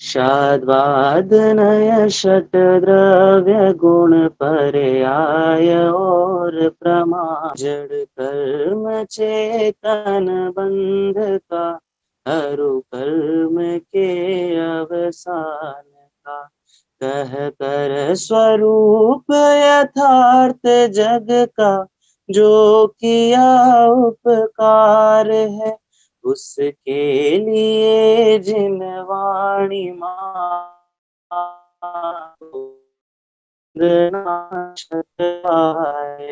शाद्वादनय षट्द्रव्य गुण पर्याय और प्रमाण जड़ कर्म चेतन बंध का हरु कर्म के अवसान का कह कर स्वरूप यथार्थ जग का जो किया उपकार है उसके लिए जिन वाणी वंदना शतबार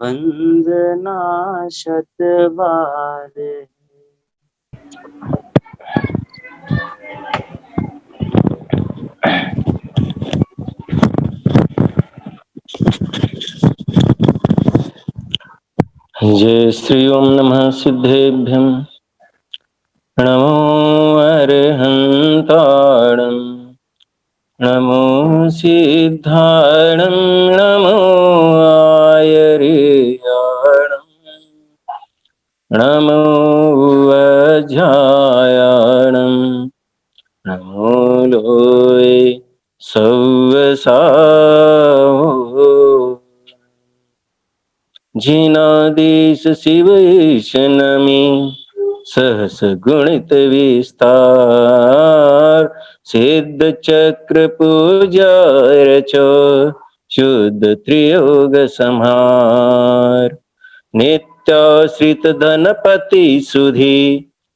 वंदना शतबार। जय श्री ओम नमः सिद्धेभ्यं नमो अरहंताणं नमो सिद्धाणं नमो आयर्याणं नमो अध्यायाणं नमो लोय सव्वसाहो जिनादेश शिव ईश नमी सहस गुणित विस्तार सिद्ध चक्र पूजार चो शुद्ध त्रियोग संहार नित्याश्रित धनपति सुधी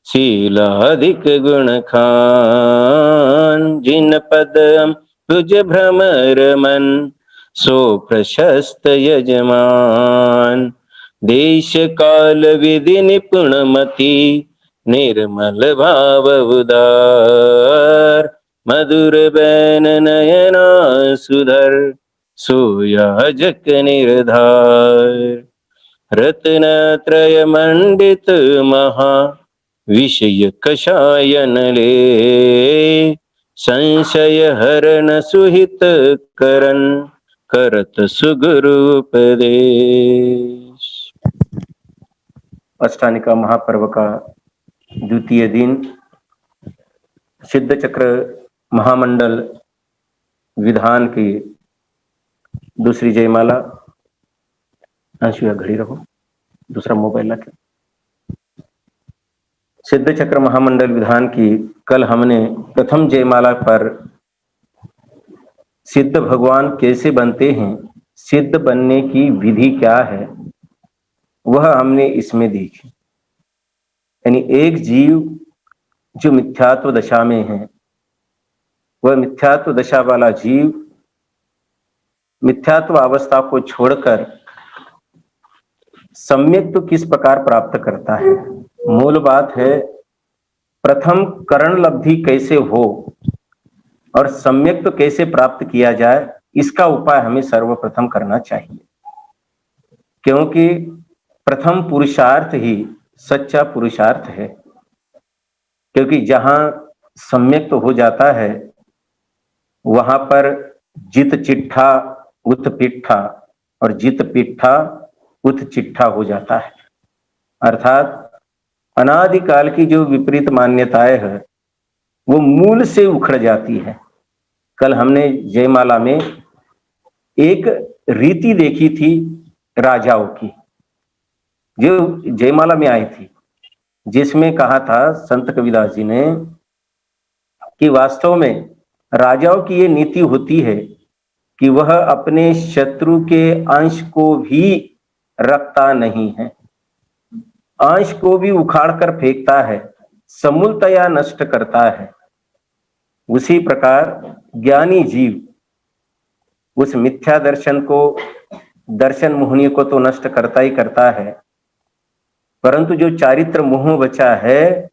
शीलाधिक गुण खान जिन पदम तुझ भ्रमर मन सो प्रशस्त यजमान देश काल विधि निपुण मति निर्मल भाव उदार मधुर बैन नयना सुधर सुयाजक निर्धार रत्नत्रय मंडित महा विषय कषायन ले संशय हरण सुहित करन करत सुगुरु उपदेश। अष्टानिका महापर्व का द्वितीय दिन सिद्ध चक्र महामंडल विधान की दूसरी जयमाला। अंशु घड़ी रहो, दूसरा मोबाइल रखें। सिद्ध चक्र महामंडल विधान की कल हमने प्रथम जयमाला पर सिद्ध भगवान कैसे बनते हैं, सिद्ध बनने की विधि क्या है, वह हमने इसमें देखी। यानी एक जीव जो मिथ्यात्व दशा में है, वह मिथ्यात्व दशा वाला जीव मिथ्यात्व अवस्था को छोड़कर सम्यक्त्व किस प्रकार प्राप्त करता है। मूल बात है प्रथम करण लब्धि कैसे हो और सम्यक्त्व कैसे प्राप्त किया जाए, इसका उपाय हमें सर्वप्रथम करना चाहिए, क्योंकि प्रथम पुरुषार्थ ही सच्चा पुरुषार्थ है। क्योंकि जहां सम्यक्त्व हो जाता है वहां पर जित चिट्ठा उत पिट्ठा और जित पिट्ठा उत चिट्ठा हो जाता है। अर्थात अनादिकाल की जो विपरीत मान्यताएं है वो मूल से उखड़ जाती है। कल हमने जयमाला में एक रीति देखी थी राजाओं की, जो जयमाला में आई थी, जिसमें कहा था संत कबीरदास जी ने कि वास्तव में राजाओं की ये नीति होती है कि वह अपने शत्रु के अंश को भी रखता नहीं है, अंश को भी उखाड़ कर फेंकता है, समूलतया नष्ट करता है। उसी प्रकार ज्ञानी जीव उस मिथ्या दर्शन को, दर्शन मोहनी को तो नष्ट करता ही करता है, परंतु जो चारित्र मोह बचा है,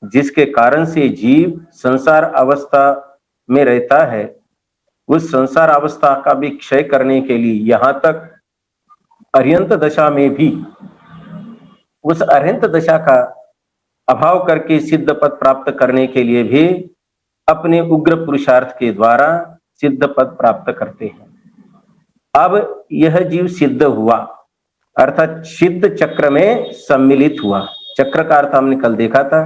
जिसके कारण से जीव संसार अवस्था में रहता है, उस संसार अवस्था का भी क्षय करने के लिए, यहां तक अर्यंत दशा में भी उस अर्यंत दशा का अभाव करके सिद्ध पद प्राप्त करने के लिए भी अपने उग्र पुरुषार्थ के द्वारा सिद्ध पद प्राप्त करते हैं। अब यह जीव सिद्ध हुआ, अर्थात सिद्ध चक्र में सम्मिलित हुआ। चक्र का अर्थ हमने कल देखा था,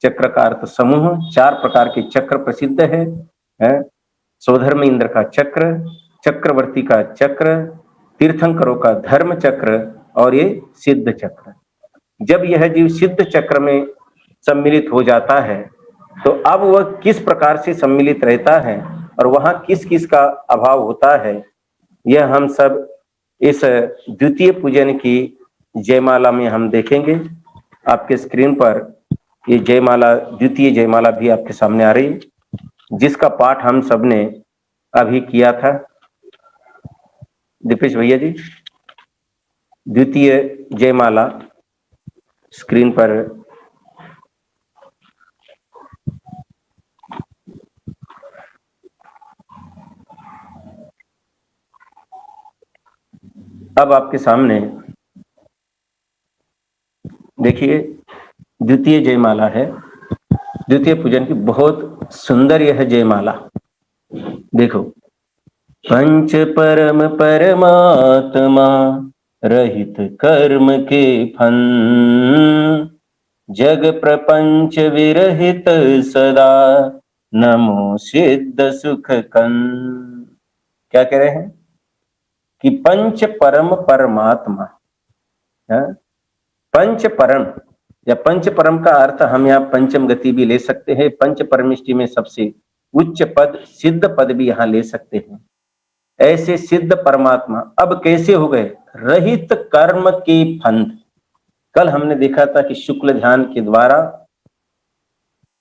चक्र का अर्थ समूह, 4 प्रकार के चक्र प्रसिद्ध है, स्वधर्म इंद्र का चक्र, चक्रवर्ती का चक्र, तीर्थंकरों का धर्म चक्र और ये सिद्ध चक्र। जब यह जीव सिद्ध चक्र में सम्मिलित हो जाता है तो अब वह किस प्रकार से सम्मिलित रहता है और वहां किस किस का अभाव होता है, यह हम सब इस द्वितीय पूजन की जयमाला में हम देखेंगे। आपके स्क्रीन पर ये जयमाला, द्वितीय जयमाला भी आपके सामने आ रही है, जिसका पाठ हम सब ने अभी किया था। दीपेश भैया जी, द्वितीय जयमाला स्क्रीन पर अब आपके सामने देखिए, द्वितीय जयमाला है, द्वितीय पूजन की बहुत सुंदर यह जयमाला। देखो, पंच परम परमात्मा रहित कर्म के फन, जग प्रपंच विरहित सदा नमो सिद्ध सुख कन। क्या कह रहे हैं कि पंच परम परमात्मा, पंच परम या पंच परम का अर्थ हम यहाँ पंचम गति भी ले सकते हैं, पंच परमिष्टि में सबसे उच्च पद सिद्ध पद भी यहाँ ले सकते हैं। ऐसे सिद्ध परमात्मा अब कैसे हो गए? रहित कर्म के फंद। कल हमने देखा था कि शुक्ल ध्यान के द्वारा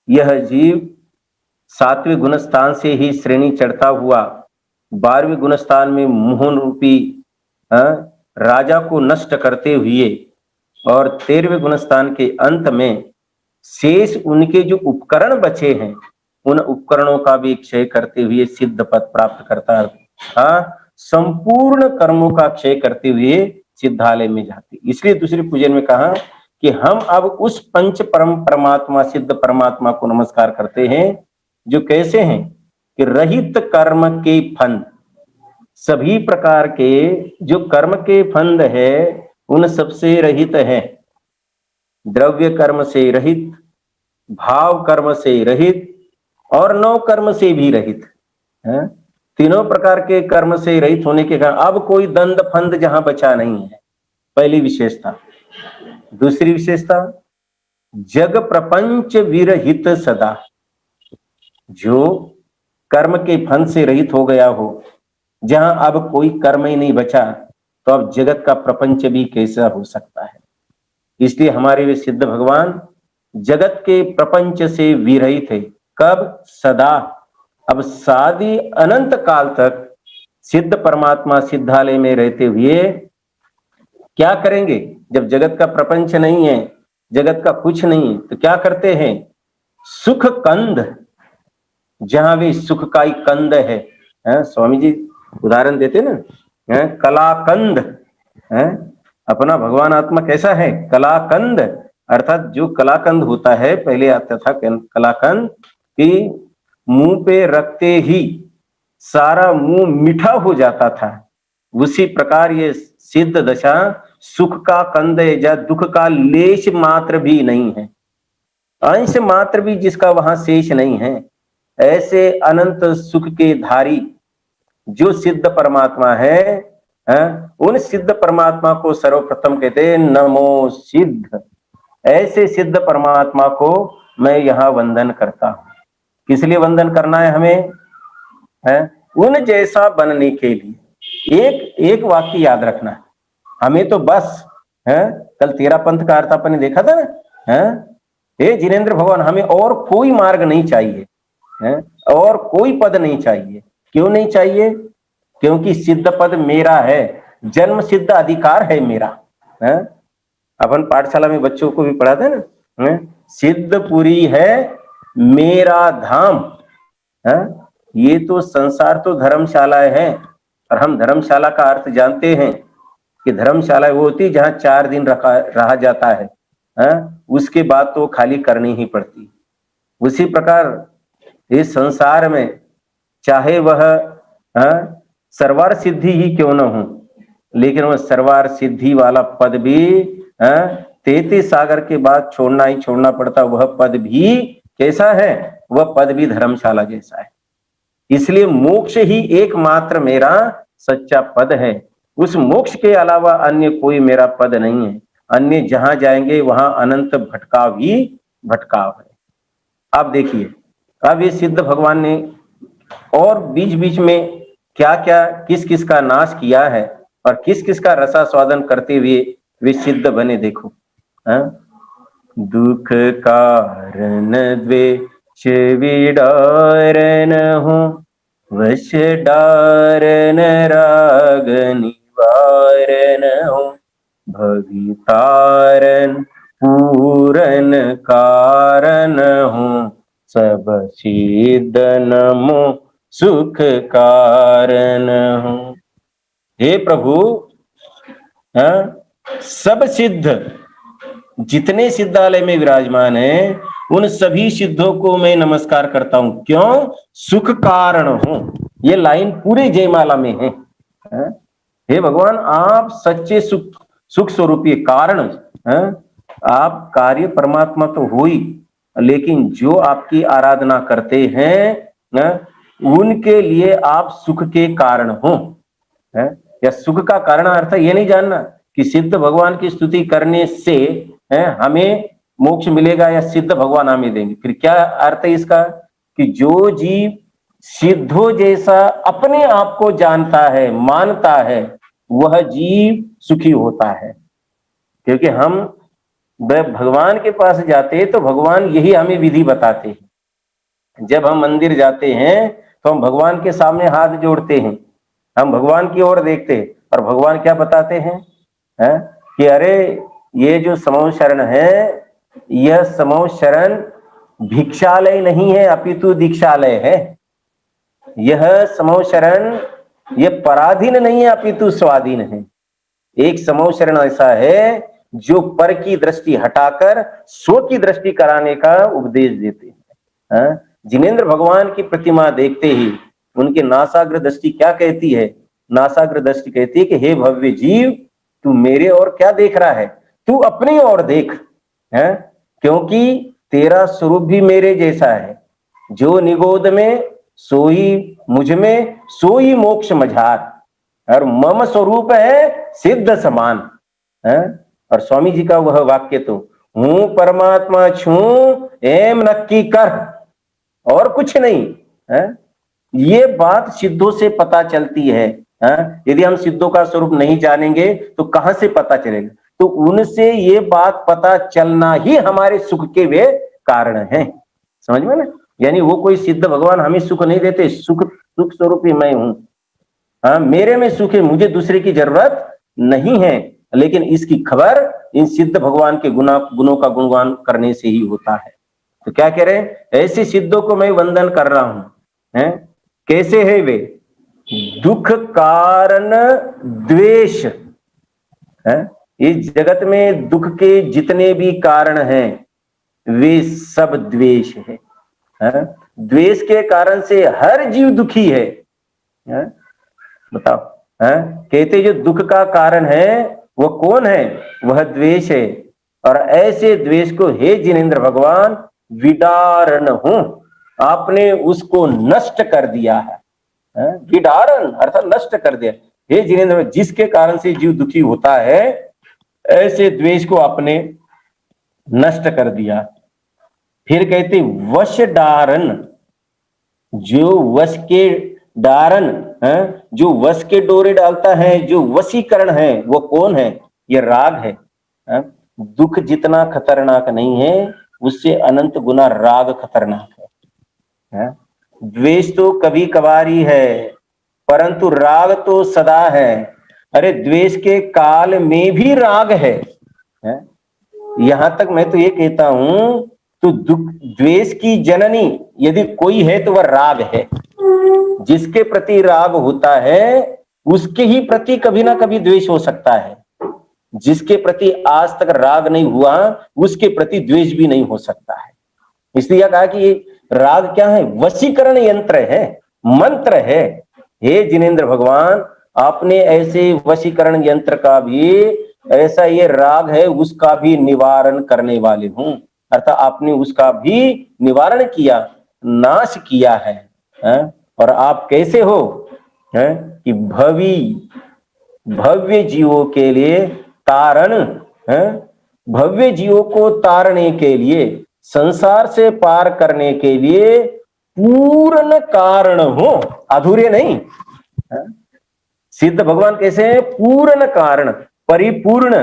यह जीव 7वें गुणस्थान से ही श्रेणी चढ़ता हुआ 12वें गुणस्थान में मोहन रूपी राजा को नष्ट करते हुए और 13वें गुणस्थान के अंत में शेष उनके जो उपकरण बचे हैं उन उपकरणों का भी क्षय करते हुए सिद्ध पद प्राप्त करता है। संपूर्ण कर्मों का क्षय करते हुए सिद्धालय में जाते। इसलिए दूसरे पूजन में कहा कि हम अब उस पंच परम परमात्मा सिद्ध परमात्मा को नमस्कार करते हैं जो कैसे हैं कि रहित कर्म के फंद, सभी प्रकार के जो कर्म के फंद है उन सबसे रहित है। द्रव्य कर्म से रहित, भाव कर्म से रहित और नौ कर्म से भी रहित है। तीनों प्रकार के कर्म से रहित होने के कारण अब कोई दंड फंद जहां बचा नहीं है, पहली विशेषता। दूसरी विशेषता, जग प्रपंच विरहित सदा, जो कर्म के फंद से रहित हो गया हो, जहां अब कोई कर्म ही नहीं बचा, तो अब जगत का प्रपंच भी कैसा हो सकता है। इसलिए हमारे वे सिद्ध भगवान जगत के प्रपंच से विरहित है। कब? सदा। अब सादी अनंत काल तक सिद्ध परमात्मा सिद्धालय में रहते हुए क्या करेंगे? जब जगत का प्रपंच नहीं है, जगत का कुछ नहीं, तो क्या करते हैं? सुख कंद, जहां भी सुख का ही कंद है, स्वामी जी उदाहरण देते ना, कलाकंद है। अपना भगवान आत्मा कैसा है? कलाकंद, अर्थात जो कलाकंद होता है, पहले आता था कलाकंद कि मुंह पे रखते ही सारा मुंह मीठा हो जाता था। उसी प्रकार ये सिद्ध दशा सुख का कंद है, जहां दुख का लेश मात्र भी नहीं है, अंश मात्र भी जिसका वहां शेष नहीं है। ऐसे अनंत सुख के धारी जो सिद्ध परमात्मा है, उन सिद्ध परमात्मा को सर्वप्रथम कहते हैं नमो सिद्ध। ऐसे सिद्ध परमात्मा को मैं यहाँ वंदन करता हूं। किस लिए वंदन करना है हमें? उन जैसा बनने के लिए। एक वाक्य याद रखना है हमें, तो बस कल 13 पंथ का अर्थ अपन ने देखा था ना, हे जिनेंद्र भगवान, हमें और कोई मार्ग नहीं चाहिए, और कोई पद नहीं चाहिए। क्यों नहीं चाहिए? क्योंकि सिद्ध पद मेरा है, जन्म सिद्ध अधिकार है मेरा। अपन पाठशाला में बच्चों को भी पढ़ाते हैं ना, सिद्धपुरी है मेरा धाम। ये तो संसार तो धर्मशालाएं हैं, और हम धर्मशाला का अर्थ जानते हैं कि धर्मशाला वो होती है जहां 4 दिन रहा जाता है, उसके बाद तो खाली करनी ही पड़ती। उसी प्रकार इस संसार में चाहे वह सर्वार सिद्धि ही क्यों न हो, लेकिन वह सर्वार सिद्धि वाला पद भी 33 सागर के बाद छोड़ना ही छोड़ना पड़ता, वह पद भी कैसा है? वह पद भी धर्मशाला जैसा है। इसलिए मोक्ष ही एकमात्र मेरा सच्चा पद है। उस मोक्ष के अलावा अन्य कोई मेरा पद नहीं है। अन्य जहां जाएंगे वहां अनंत भटकाव ही भटकाव है। अब देखिए, अब ये सिद्ध भगवान ने और बीच बीच में क्या क्या किस किस का नाश किया है और किस किस का रसास्वादन करते हुए वे सिद्ध बने, देखो। दुख कारण द्वेष विडारन हूँ, वश डारन राग निवारन हूँ, भवितारन पूरन कारण हूँ, सब सिद्ध नमो सुख कारण हूँ। हे प्रभु, सब सिद्ध जितने सिद्धालय में विराजमान है उन सभी सिद्धों को मैं नमस्कार करता हूं। क्यों? सुख कारण हूं। ये लाइन पूरे जयमाला में है। हे भगवान, आप सच्चे सुख स्वरूपी कारण। आप कार्य परमात्मा तो हो ही, लेकिन जो आपकी आराधना करते हैं उनके लिए आप सुख के कारण हो। या सुख का कारण अर्थ ये नहीं जानना कि सिद्ध भगवान की स्तुति करने से हमें मोक्ष मिलेगा या सिद्ध भगवान हमें देंगे। फिर क्या अर्थ है इसका? कि जो जीव सिद्धों जैसा अपने आप को जानता है, मानता है, वह जीव सुखी होता है। क्योंकि हम भगवान के पास जाते हैं तो भगवान यही हमें विधि बताते हैं। जब हम मंदिर जाते हैं तो हम भगवान के सामने हाथ जोड़ते हैं, हम भगवान की ओर देखते हैं और भगवान क्या बताते हैं? कि अरे ये जो समूह शरण है, यह समूह शरण भिक्षालय नहीं है अपितु दीक्षालय है। यह समूह शरण ये पराधीन नहीं है अपितु स्वाधीन है। एक समूह शरण ऐसा है जो पर की दृष्टि हटाकर स्व की दृष्टि कराने का उपदेश देते हैं। जिनेंद्र भगवान की प्रतिमा देखते ही उनके नासाग्र दृष्टि क्या कहती है? नासाग्र दृष्टि कहती है कि हे भव्य जीव, तू मेरे ओर क्या देख रहा है? तू अपनी ओर देख, है? क्योंकि तेरा स्वरूप भी मेरे जैसा है। जो निगोद में सोई मुझ में, सोई मोक्ष मझार, और मम स्वरूप है सिद्ध समान। है? और स्वामी जी का वह वाक्य तो, हूं परमात्मा छू एम नक्की कर, और कुछ नहीं है। ये बात सिद्धों से पता चलती है। यदि हम सिद्धों का स्वरूप नहीं जानेंगे तो कहां से पता चलेगा? तो उनसे ये बात पता चलना ही हमारे सुख के वे कारण हैं। समझ में ना? यानी वो कोई सिद्ध भगवान हमें सुख नहीं देते, सुख स्वरूप ही मैं हूं। मेरे में सुख है, मुझे दूसरे की जरूरत नहीं है। लेकिन इसकी खबर इन सिद्ध भगवान के गुणों का गुणगान करने से ही होता है। तो क्या कह रहे हैं? ऐसे सिद्धों को मैं वंदन कर रहा हूं। कैसे है वे? दुख कारण द्वेष। इस जगत में दुख के जितने भी कारण हैं वे सब द्वेष है। द्वेष के कारण से हर जीव दुखी है। बताओ, कहते जो दुख का कारण है वह कौन है? वह द्वेष है। और ऐसे द्वेष को हे जिनेंद्र भगवान विदारण हूं, आपने उसको नष्ट कर दिया है। विदारण अर्थात नष्ट कर दिया। हे जिनेंद्र, जिसके कारण से जीव दुखी होता है, ऐसे द्वेष को आपने नष्ट कर दिया। फिर कहते वश डारन, जो वश के डारन, जो वश के डोरे डालता है, जो वशीकरण है, वो कौन है? ये राग है। दुख जितना खतरनाक नहीं है उससे अनंत गुना राग खतरनाक है। द्वेष तो कभी कभारी है, परंतु राग तो सदा है। अरे द्वेष के काल में भी राग है। यहां तक मैं तो ये कहता हूं, तो द्वेष की जननी यदि कोई है तो वह राग है। जिसके प्रति राग होता है उसके ही प्रति कभी ना कभी द्वेष हो सकता है। जिसके प्रति आज तक राग नहीं हुआ उसके प्रति द्वेष भी नहीं हो सकता है। इसलिए कहा कि ये राग क्या है? वशीकरण यंत्र है, मंत्र है। हे जिनेंद्र भगवान, आपने ऐसे वशीकरण यंत्र का भी ऐसा ये राग है उसका भी निवारण करने वाले हूं, अर्थात आपने उसका भी निवारण किया, नाश किया है? और आप कैसे हो, है कि भव्य जीवों के लिए तारण है, भव्य जीवों को तारने के लिए, संसार से पार करने के लिए पूर्ण कारण हो, अधूरे नहीं है? सिद्ध भगवान कैसे हैं? पूर्ण कारण, परिपूर्ण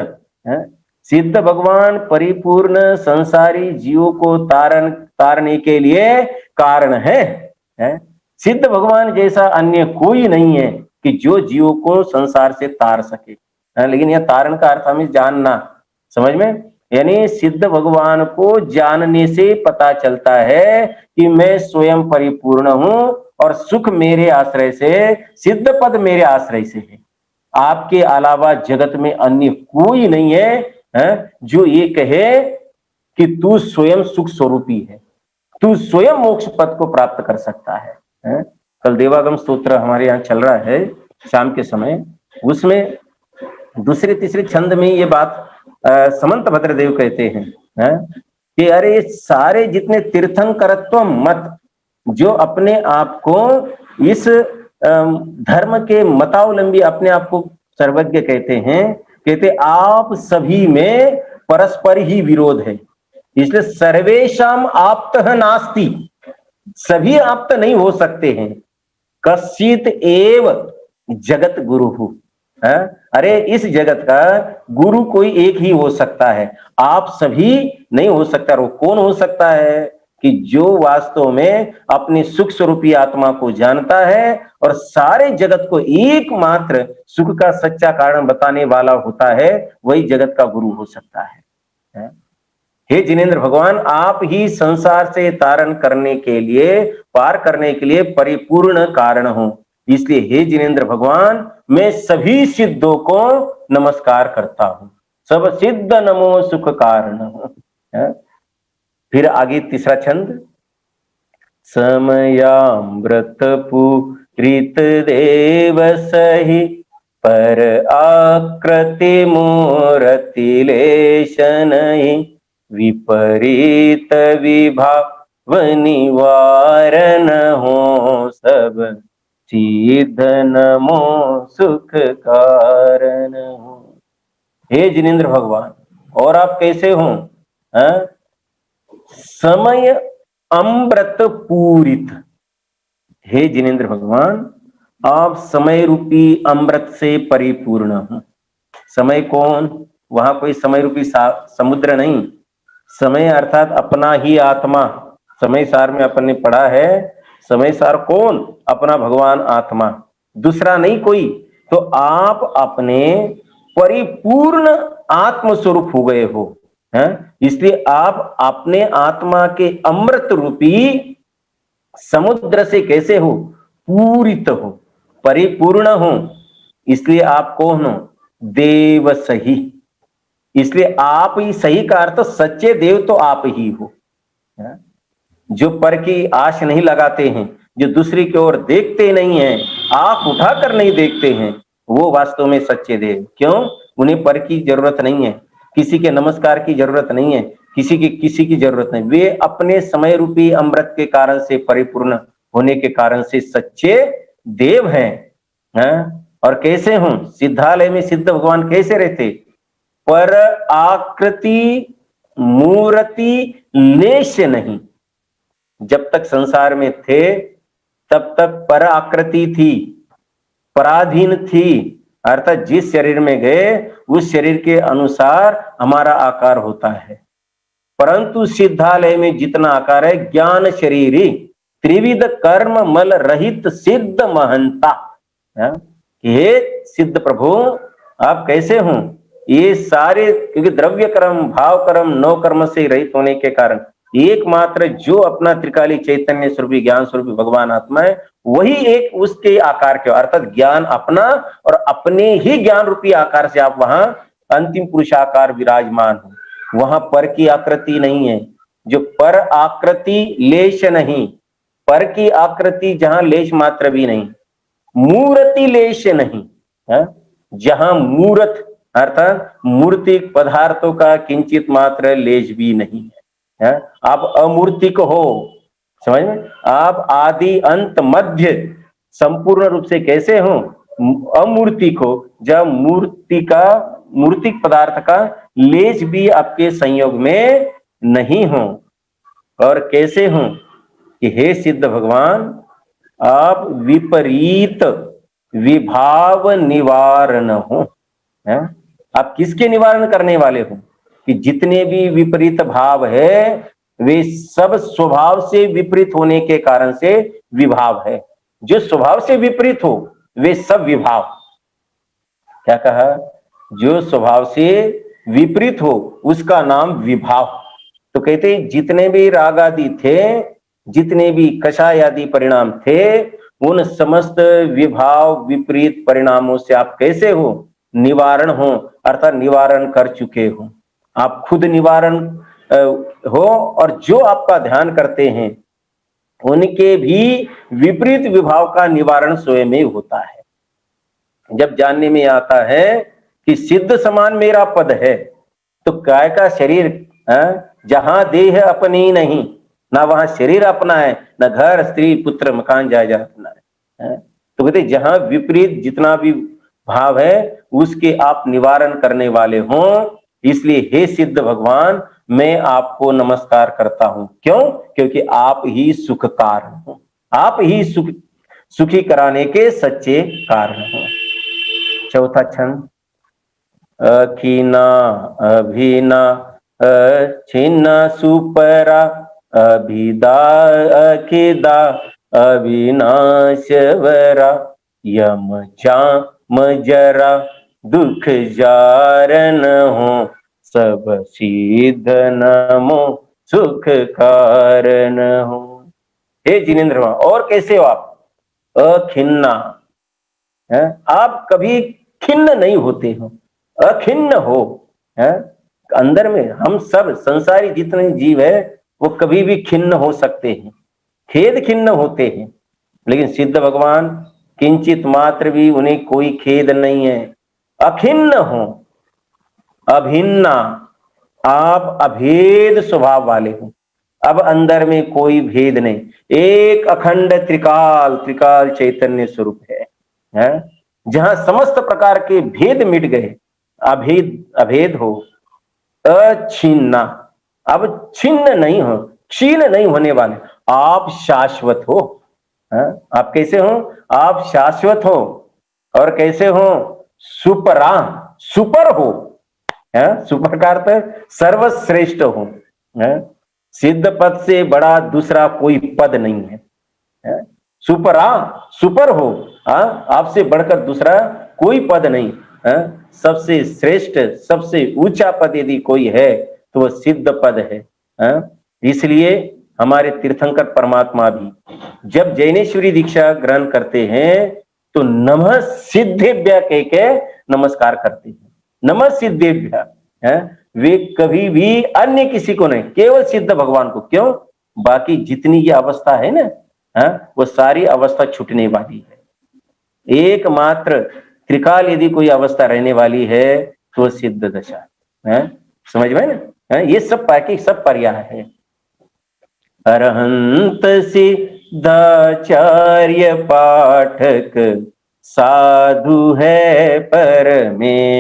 है? सिद्ध भगवान परिपूर्ण संसारी जीवों को तारने के लिए कारण है? सिद्ध भगवान जैसा अन्य कोई नहीं है कि जो जीवों को संसार से तार सके, है? लेकिन यह तारण का अर्थ हमें जानना, समझ में, यानी सिद्ध भगवान को जानने से पता चलता है कि मैं स्वयं परिपूर्ण हूं और सुख मेरे आश्रय से, सिद्ध पद मेरे आश्रय से है। आपके अलावा जगत में अन्य कोई नहीं है, जो ये कहे कि तू स्वयं सुख स्वरूपी है, तू स्वयं मोक्ष पद को प्राप्त कर सकता है? कल देवागम स्तोत्र हमारे यहाँ चल रहा है शाम के समय, उसमें दूसरे तीसरे छंद में ये बात समंत भद्रदेव कहते हैं कि अरे सारे जितने तीर्थंकरत्व मत, जो अपने आप को इस धर्म के मतावलंबी अपने आप को सर्वज्ञ कहते हैं, कहते आप सभी में परस्पर ही विरोध है, इसलिए सर्वेशम आप्तः नास्ति, सभी आप्त नहीं हो सकते हैं। कश्चित एव जगत गुरु, अरे इस जगत का गुरु कोई एक ही हो सकता है, आप सभी नहीं हो सकता। वो कौन हो सकता है? कि जो वास्तव में अपनी सुख स्वरूपी आत्मा को जानता है और सारे जगत को एकमात्र सुख का सच्चा कारण बताने वाला होता है, वही जगत का गुरु हो सकता है? हे जिनेंद्र भगवान, आप ही संसार से तारण करने के लिए, पार करने के लिए परिपूर्ण कारण हो, इसलिए हे जिनेंद्र भगवान मैं सभी सिद्धों को नमस्कार करता हूं। सब सिद्ध नमो सुख कारण। फिर आगे तीसरा छंद, समयामृत पूरित देव सही पर आकृति मूर्ति लेश नहीं, विपरीत विभाव निवारण हो, सब सिद्ध नमो सुख कारण हो। हे जिनेंद्र भगवान, और आप कैसे हो? समय अमृत पूरित, हे जिनेंद्र भगवान आप समय रूपी अमृत से परिपूर्ण हो। समय कौन? वहां कोई समय रूपी समुद्र नहीं, समय अर्थात अपना ही आत्मा। समय सार में अपन ने पढ़ा है, समय सार कौन? अपना भगवान आत्मा, दूसरा नहीं कोई। तो आप अपने परिपूर्ण आत्म स्वरूप हो गए हो, इसलिए आप अपने आत्मा के अमृत रूपी समुद्र से कैसे हो? पूरित हो, परिपूर्ण हो, इसलिए आप कौन हो? देव सही। इसलिए आप ही सही का अर्थ सच्चे देव तो आप ही हो, जो पर की आश नहीं लगाते हैं, जो दूसरी की ओर देखते नहीं हैं, आंख उठाकर नहीं देखते हैं, वो वास्तव में सच्चे देव। क्यों? उन्हें पर की जरूरत नहीं है, किसी के नमस्कार की जरूरत नहीं है, किसी की जरूरत नहीं। वे अपने समय रूपी अमृत के कारण से परिपूर्ण होने के कारण से सच्चे देव हैं। और कैसे हों? सिद्धालय में सिद्ध भगवान कैसे रहते? पर आकृति मूर्ति लेश नहीं। जब तक संसार में थे तब तक पर आकृति थी, पराधीन थी, अर्थात जिस शरीर में गए उस शरीर के अनुसार हमारा आकार होता है। परंतु सिद्धालय में जितना आकार है, ज्ञान शरीरी त्रिविध कर्म मल रहित सिद्ध महंता। हे सिद्ध प्रभु आप कैसे हो? ये सारे, क्योंकि द्रव्य कर्म, भाव कर्म, नौ कर्म से रहित होने के कारण एकमात्र जो अपना त्रिकाली चैतन्य स्वरूपी ज्ञान स्वरूपी भगवान आत्मा है, वही एक उसके आकार के, अर्थात ज्ञान अपना और अपने ही ज्ञान रूपी आकार से आप वहां अंतिम पुरुषाकार विराजमान हो। वहां पर की आकृति नहीं है, जो पर आकृति लेश नहीं, पर की आकृति जहां लेश मात्र भी नहीं, मूर्ति लेश नहीं, जहां मूर्त अर्थात मूर्तिक पदार्थों का किंचित मात्र लेश भी नहीं है, है? आप अमूर्तिक हो, समझ में, आप आदि अंत मध्य संपूर्ण रूप से कैसे हो, अमूर्तिक हो, जब मूर्तिक पदार्थ का लेश भी आपके संयोग में नहीं हो। और कैसे हो कि हे सिद्ध भगवान, आप विपरीत विभाव निवारण हो, है? आप किसके निवारण करने वाले हो कि जितने भी विपरीत भाव है वे सब स्वभाव से विपरीत होने के कारण से विभाव है। जो स्वभाव से विपरीत हो वे सब विभाव। क्या कहा? जो स्वभाव से विपरीत हो उसका नाम विभाव। तो कहते जितने भी राग आदि थे, जितने भी कषाय आदि परिणाम थे, उन समस्त विभाव विपरीत परिणामों से आप कैसे हो, निवारण हो, अर्थात निवारण कर चुके हो। आप खुद निवारण हो और जो आपका ध्यान करते हैं उनके भी विपरीत विभाव का निवारण स्वयं ही होता है। जब जानने में आता है कि सिद्ध समान मेरा पद है, तो काय का शरीर, जहां देह अपनी नहीं, ना वहां शरीर अपना है, ना घर स्त्री पुत्र मकान जायदाद अपना है। तो कहते जहां विपरीत जितना भी भाव है उसके आप निवारण करने वाले हो। इसलिए हे सिद्ध भगवान, मैं आपको नमस्कार करता हूं। क्यों? क्योंकि आप ही सुख कारण हो, आप ही सुखी कराने के सच्चे कारण हो। चौथा छंद, अखिना अभिना छिन्न सुपरा अभिदा अखिदा अविनाशवरा यम जरा दुख जारन हो सब सिद्ध नमो सुख कारण हो। हे जिनेन्द्र, और कैसे हो आप? अखिन्ना, है? आप कभी खिन्न नहीं होते हो, अखिन्न हो, है? अंदर में हम सब संसारी जितने जीव है वो कभी भी खिन्न हो सकते हैं, खेद खिन्न होते हैं, लेकिन सिद्ध भगवान किंचित मात्र भी उन्हें कोई खेद नहीं है, अखिन्न हो, अभिन्ना, आप अभेद स्वभाव वाले हो। अब अंदर में कोई भेद नहीं, एक अखंड त्रिकाल चैतन्य स्वरूप है? जहां समस्त प्रकार के भेद मिट गए, अभेद हो, अछिन्ना, अब छिन्न नहीं हो, क्षीण नहीं होने वाले, आप शाश्वत हो। आप कैसे हो? आप शाश्वत हो। और कैसे हो? सुपरा, सुपर हो, सुपर का अर्थ सर्वश्रेष्ठ हो, सिद्ध पद से बड़ा दूसरा कोई पद नहीं है। सुपरा, सुपर हो, आपसे बढ़कर दूसरा कोई पद नहीं, सबसे श्रेष्ठ सबसे ऊंचा पद यदि कोई है तो वह सिद्ध पद है। इसलिए हमारे तीर्थंकर परमात्मा भी जब जैनेश्वरी दीक्षा ग्रहण करते हैं तो नमः सिद्धेभ्य कह के नमस्कार करते हैं। नमः सिद्धेभ्य, वे कभी भी अन्य किसी को नहीं, केवल सिद्ध भगवान को। क्यों? बाकी जितनी ये अवस्था है ना, वो सारी अवस्था छूटने वाली है। एकमात्र त्रिकाल यदि कोई अवस्था रहने वाली है तो सिद्ध दशा है। समझ में ना? ये सब बाकी सब पर्याय है। अरहंत सिद्धाचार्य पाठक साधु है परमेष्टिपन,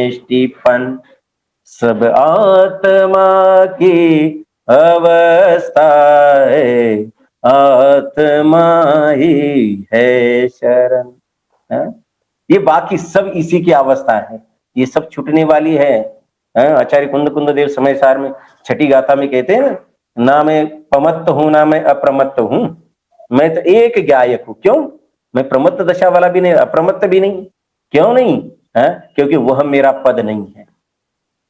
सब आत्मा की अवस्था है, आत्मा ही है शरण। ये बाकी सब इसी की अवस्था है, ये सब छूटने वाली है। आचार्य कुंद देव समय सार में छठी गाथा में कहते हैं ना मैं प्रमत्त हूं ना मैं अप्रमत्त हूं, मैं तो एक गायक हूं। क्यों? मैं प्रमत्त दशा वाला भी नहीं, अप्रमत्त भी नहीं। क्यों नहीं? क्योंकि वह मेरा पद नहीं है।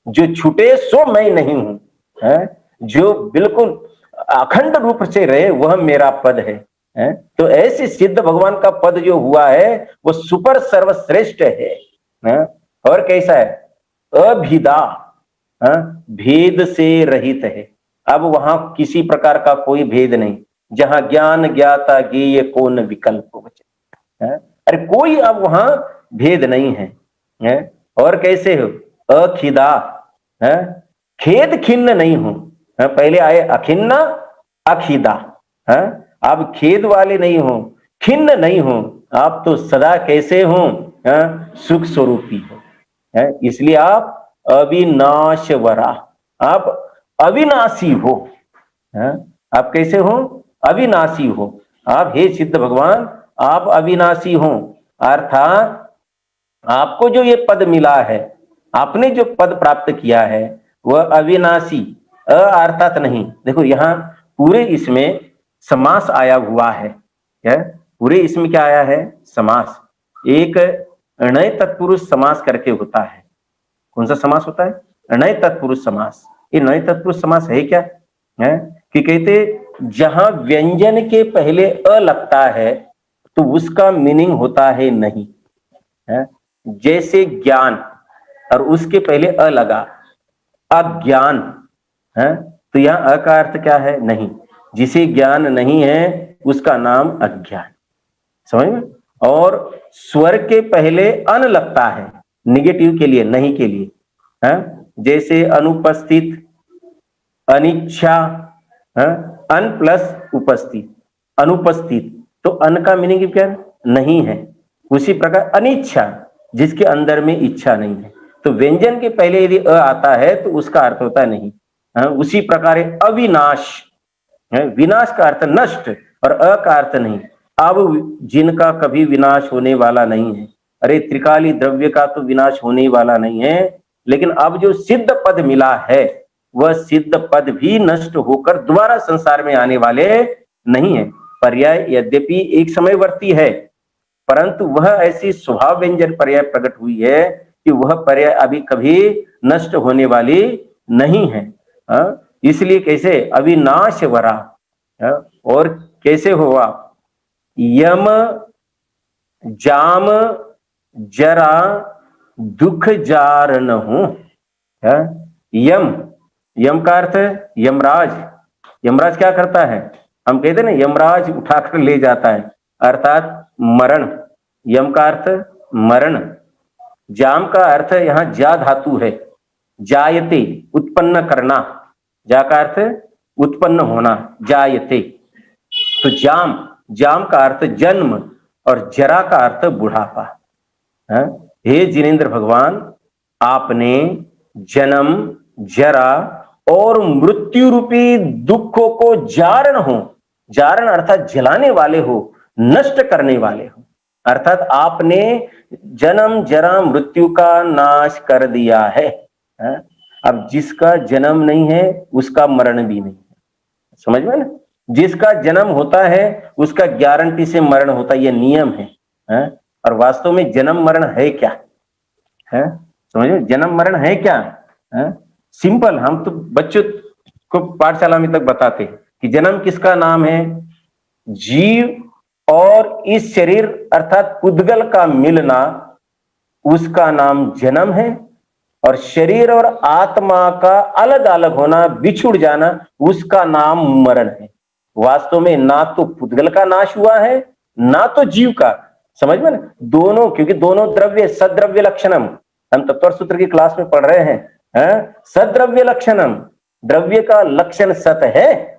जो छूटे सो मैं नहीं हूं, जो बिल्कुल अखंड रूप से रहे वह मेरा पद है। तो ऐसे सिद्ध भगवान का पद जो हुआ है वो सुपर सर्वश्रेष्ठ है। और कैसा है? अभिदा, भेद से रहित है। अब वहां किसी प्रकार का कोई भेद नहीं, जहां ज्ञान ज्ञाता ज्ञेय कौन विकल्प वचन, अरे कोई अब वहां भेद नहीं है। और कैसे हो? अखिदा है, खेद खिन्न नहीं हूं, पहले आए अखिन्न अखिदा है, अब खेद वाले नहीं हो, खिन्न नहीं हो, आप तो सदा कैसे हो, सुख स्वरूपी हो, है, इसलिए आप अविनाशवरा, आप अविनाशी हो, है? आप कैसे हो, अविनाशी हो, आप हे सिद्ध भगवान आप अविनाशी हो, अर्थात आपको जो ये पद मिला है, आपने जो पद प्राप्त किया है वह अविनाशी, अर्थात नहीं। देखो यहां पूरे इसमें समास आया हुआ है, पूरे इसमें क्या आया है, समास, एक नए तत्पुरुष समास करके होता है। कौन सा समास होता है, नए तत्पुरुष समास। ये नए तत्पुरुष समास है क्या, है कि कहते जहां व्यंजन के पहले अ लगता है तो उसका मीनिंग होता है नहीं, है, जैसे ज्ञान और उसके पहले अ लगा, अज्ञान, है, तो यहां अ का अर्थ क्या है, नहीं, जिसे ज्ञान नहीं है उसका नाम अज्ञान, समझ में। और स्वर के पहले अन लगता है, निगेटिव के लिए, नहीं के लिए, है, जैसे अनुपस्थित, अनिच्छा, है, अन प्लस उपस्थित, अनुपस्थित, तो अन का मीनिंग क्या है, नहीं है। उसी प्रकार अनिच्छा, जिसके अंदर में इच्छा नहीं है, तो व्यंजन के पहले यदि अ आता है तो उसका अर्थ होता है नहीं, है? उसी प्रकार अविनाश, है, विनाश का अर्थ नष्ट और अ का अर्थ नहीं। अब जिनका कभी विनाश होने वाला नहीं है, अरे त्रिकाली द्रव्य का तो विनाश होने वाला नहीं है, लेकिन अब जो सिद्ध पद मिला है वह सिद्ध पद भी नष्ट होकर दोबारा संसार में आने वाले नहीं है। पर्याय यद्यपि एक समयवर्ती है, परंतु वह ऐसी स्वभाव व्यंजन पर्याय प्रकट हुई है कि वह पर्याय अभी कभी नष्ट होने वाली नहीं है, इसलिए कैसे अविनाश वरा, और कैसे हुआ, यम जाम जरा दुख जारन हूं, यम, यम का अर्थ है यमराज, यमराज क्या करता है, हम कहते ना यमराज उठाकर ले जाता है, अर्थात मरण, यम का अर्थ मरण, जाम का अर्थ यहां जा धातु है, जायते उत्पन्न करना, जा का अर्थ उत्पन्न होना, जायते, तो जाम, जाम का अर्थ जन्म और जरा का अर्थ बुढ़ापा, है? हे जिनेंद्र भगवान आपने जन्म, जरा और मृत्यु रूपी दुखों को जारण हो, जारण अर्थात जलाने वाले हो, नष्ट करने वाले हो, अर्थात आपने जन्म जरा मृत्यु का नाश कर दिया है, है? अब जिसका जन्म नहीं है उसका मरण भी नहीं है, समझ में ना, जिसका जन्म होता है उसका गारंटी से मरण होता है, यह नियम है? और वास्तव में जन्म मरण है क्या, है समझ में, जन्म मरण है क्या, है? सिंपल, हम तो बच्चों को पाठशाला में तक बताते कि जन्म किसका नाम है, जीव और इस शरीर अर्थात पुद्गल का मिलना उसका नाम जन्म है, और शरीर और आत्मा का अलग अलग होना, बिछुड़ जाना, उसका नाम मरण है। वास्तव में ना तो पुद्गल का नाश हुआ है ना तो जीव का, समझ में ना, दोनों, क्योंकि दोनों द्रव्य सद्रव्य लक्षणम, हम तत्व सूत्र की क्लास में पढ़ रहे हैं, सद्रव्य लक्षणम, द्रव्य का लक्षण सत है,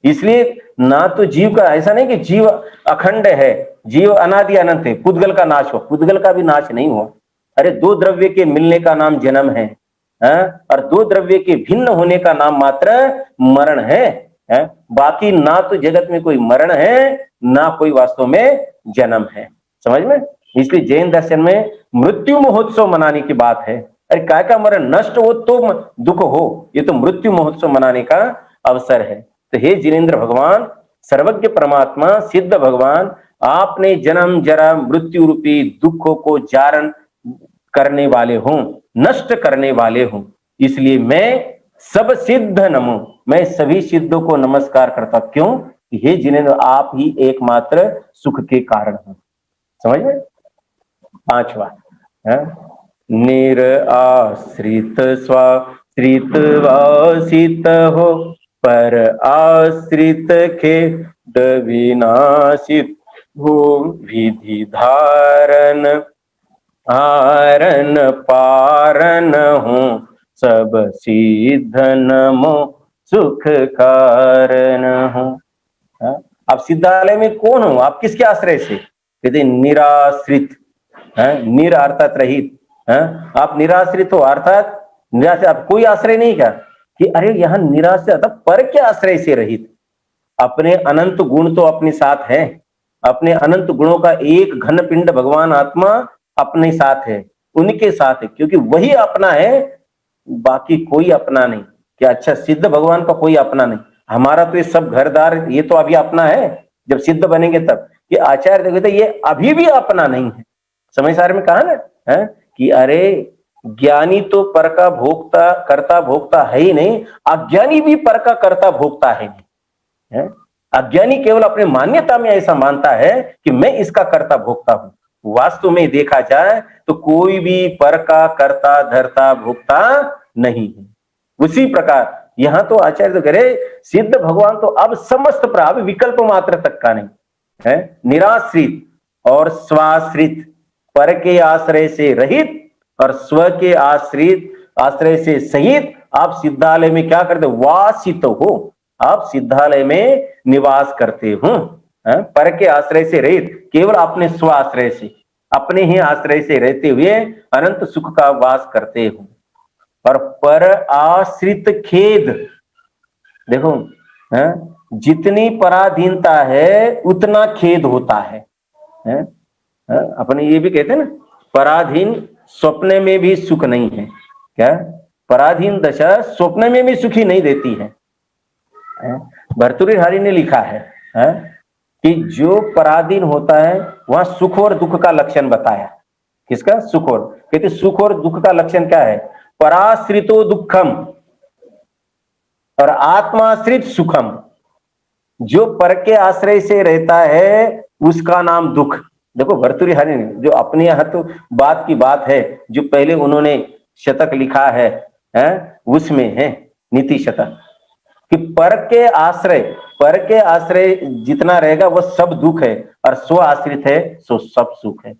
इसलिए ना तो जीव का, ऐसा नहीं कि जीव अखंड है, जीव अनादि अनंत है, पुद्गल का नाश हो, पुद्गल का भी नाश नहीं हुआ। अरे दो द्रव्य के मिलने का नाम जन्म है, और दो द्रव्य के भिन्न होने का नाम मात्र मरण है, बाकी ना तो जगत में कोई मरण है ना कोई वास्तव में जन्म है, समझ में। इसलिए जैन दर्शन में मृत्यु महोत्सव मनाने की बात है। अरे काय का मरण, नष्ट हो तो दुख हो, ये तो मृत्यु महोत्सव मनाने का अवसर है। तो हे जिनेंद्र भगवान, सर्वज्ञ परमात्मा, सिद्ध भगवान, आपने जन्म जरा मृत्यु रूपी दुखों को जारण करने वाले हो, नष्ट करने वाले हो, इसलिए मैं सब सिद्ध नमो, मैं सभी सिद्धों को नमस्कार करता, क्यों, हे जिनेंद्र आप ही एकमात्र सुख के कारण हो, समझ में। पांचवा, निर आश्रित स्वाश्रित वासित हो, पर आश्रित खेद विनाशित हो, विधि धारण हारन पारन हूँ, सब सिद्ध नमो सुख कारण हूँ। हाँ? आप सिद्धालय में कौन हो, आप किसके आश्रय से? कहते निराश्रित, निर अर्थात रहित। आप निराश्रित हो अर्थात निराश्रित, आप कोई आश्रय नहीं का कि अरे यहाँ निराश्रित अर्थात पर के आश्रय से रहित। अपने अनंत गुण तो अपने साथ है, अपने अनंत गुणों का एक घन पिंड भगवान आत्मा अपने साथ है, उनके साथ है, क्योंकि वही अपना है, बाकी कोई अपना नहीं। क्या अच्छा, सिद्ध भगवान का कोई अपना नहीं। हमारा तो ये सब घरदार ये तो अभी अपना है, जब सिद्ध बनेंगे तब। ये आचार्य कहते ये अभी भी अपना नहीं है। समय सार में कहा ना है कि अरे ज्ञानी तो पर का भोक्ता कर्ता भोक्ता है ही नहीं, अज्ञानी भी पर का कर्ता भोक्ता है नहीं। है? अज्ञानी केवल अपने मान्यता में ऐसा मानता है कि मैं इसका कर्ता भोक्ता हूं। वास्तव में देखा जाए तो कोई भी पर का कर्ता धर्ता भोक्ता नहीं है। उसी प्रकार यहां तो आचार्य तो कह रहे सिद्ध भगवान तो अब समस्त प्राप्त विकल्प मात्र तक का नहीं है, निराश्रित और स्वाश्रित, पर के आश्रय से रहित और स्व के आश्रित आश्रय से सहित आप सिद्धालय में क्या करते, वासित हो, आप सिद्धालय में निवास करते हो। पर के आश्रय से रहित, केवल अपने स्व आश्रय से, अपने ही आश्रय से रहते हुए अनंत सुख का वास करते हो। और पर आश्रित खेद, देखो जितनी पराधीनता है उतना खेद होता है। अपने ये भी कहते हैं ना, पराधीन स्वप्न में भी सुख नहीं है। क्या पराधीन दशा स्वप्न में भी सुखी नहीं देती है। भर्तृहरि ने लिखा है कि जो पराधीन होता है वहां सुख और दुख का लक्षण बताया। किसका? सुख और, कहते सुख और दुख का लक्षण क्या है? पराश्रितो दुखम और आत्माश्रित सुखम। जो पर के आश्रय से रहता है उसका नाम दुख। देखो भर्तृहरि ने जो अपने यहाँ तो बात की बात है, जो पहले उन्होंने शतक लिखा है उसमें है नीति शतक, कि पर के आश्रय जितना रहेगा वह सब दुख है और स्व आश्रित है सो सब सुख है।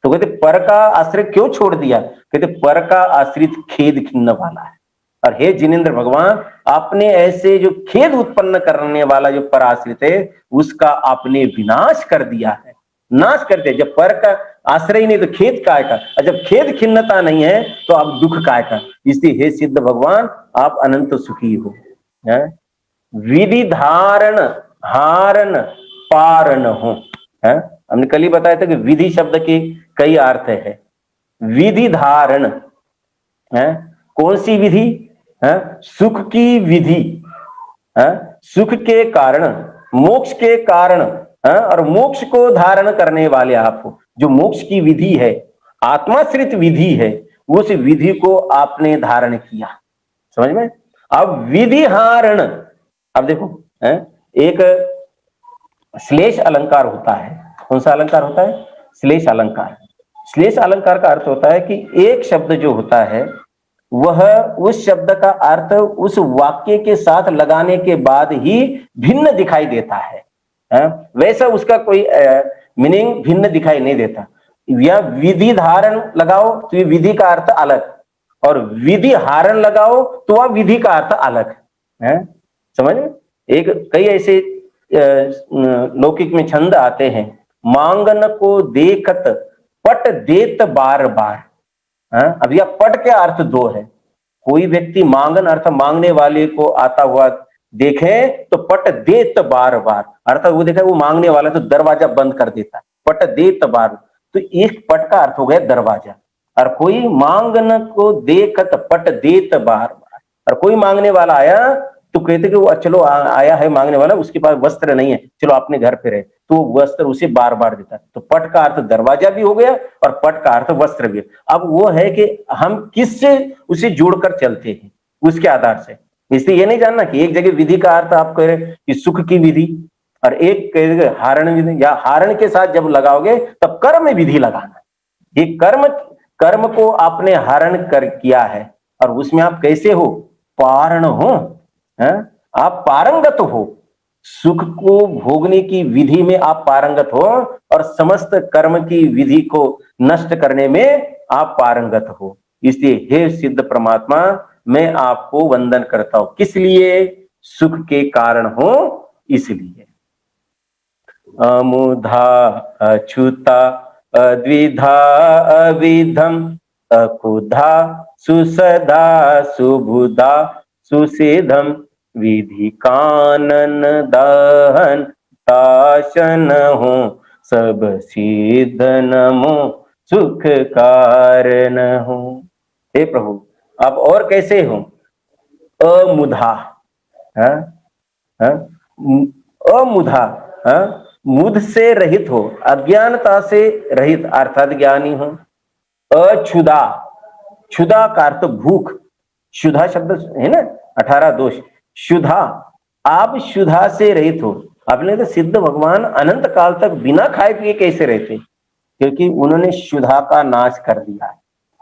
तो कहते पर का आश्रय क्यों छोड़ दिया? कहते पर का आश्रित खेद खिन्न वाला है। और हे जिनेंद्र भगवान, आपने ऐसे जो खेद उत्पन्न करने वाला जो पर आश्रित है उसका आपने विनाश कर दिया है, नाश कर दिया। जब पर का आश्रय नहीं तो खेद काय का, और जब खेद खिन्नता नहीं है तो अब दुख काय का। इसलिए हे सिद्ध भगवान आप अनंत सुखी हो। विधि धारण हारण पारण हो। हमने कल ही बताया था कि विधि शब्द के कई अर्थ है। विधि धारण कौन सी विधि? सुख की विधि, सुख के कारण, मोक्ष के कारण, और मोक्ष को धारण करने वाले आप हो। जो मोक्ष की विधि है, आत्माश्रित विधि है, उस विधि को आपने धारण किया। समझ में? अब विधि हारण, अब देखो एक श्लेष अलंकार होता है। कौन सा अलंकार होता है? श्लेष अलंकार। श्लेष अलंकार का अर्थ होता है कि एक शब्द जो होता है वह उस शब्द का अर्थ उस वाक्य के साथ लगाने के बाद ही भिन्न दिखाई देता है। वैसा उसका कोई मीनिंग भिन्न दिखाई नहीं देता। या विधि धारण लगाओ तो ये विधि का अर्थ अलग, और विधि हारण लगाओ तो वह विधि का अर्थ अलग है। समझ में? एक कई ऐसे लौकिक में छंद आते हैं, मांगन को देखत पट देत बार बार। अब यह पट के अर्थ दो है। कोई व्यक्ति मांगन अर्थ मांगने वाले को आता हुआ देखे तो पट देत बार बार, अर्थात वो देखा वो मांगने वाला तो दरवाजा बंद कर देता है, पट देत बार। तो एक पट का अर्थ हो गया दरवाजा। और कोई मांगन को देखत पट देत बार बार, और कोई मांगने वाला आया तो कहते कि वो चलो आया है मांगने वाला, उसके पास वस्त्र नहीं है, चलो अपने घर पे रहे, तो वस्त्र उसे बार बार देता है। तो पट का अर्थ दरवाजा भी हो गया और पट का अर्थ वस्त्र भी। अब वो है कि हम किससे उसे जोड़कर चलते हैं उसके आधार से। इसलिए ये नहीं जानना कि एक जगह विधि का अर्थ आप कह रहे कि सुख की विधि, और एक कह रहे हारण विधि, या हारण के साथ जब लगाओगे तब कर्म विधि लगाना। ये कर्म को आपने हरण कर किया है और उसमें आप कैसे हो? पारण हो, आप पारंगत हो। सुख को भोगने की विधि में आप पारंगत हो और समस्त कर्म की विधि को नष्ट करने में आप पारंगत हो। इसलिए हे सिद्ध परमात्मा, मैं आपको वंदन करता हूं। किस लिए? सुख के कारण हो इसलिए। अमुधा अच्युता अद्विधा अविधम अकुधा सुसदा सुबुधा सुसिधम विधि कानन दहन ताशन हो सब सिद्ध नमो सुख कारण हो। हे प्रभु, आप और कैसे हो? अमुधा, है? अमुधा, मुद से रहित हो, अज्ञानता से रहित अर्थात ज्ञानी हो। अक्षुधा, क्षुधा का अर्थ भूख, क्षुधा शब्द है ना, 18 दोष। क्षुधा, आप क्षुधा से रहित हो। आपने तो सिद्ध भगवान अनंत काल तक बिना खाए पिए कैसे रहते? क्योंकि उन्होंने क्षुधा का नाश कर दिया है,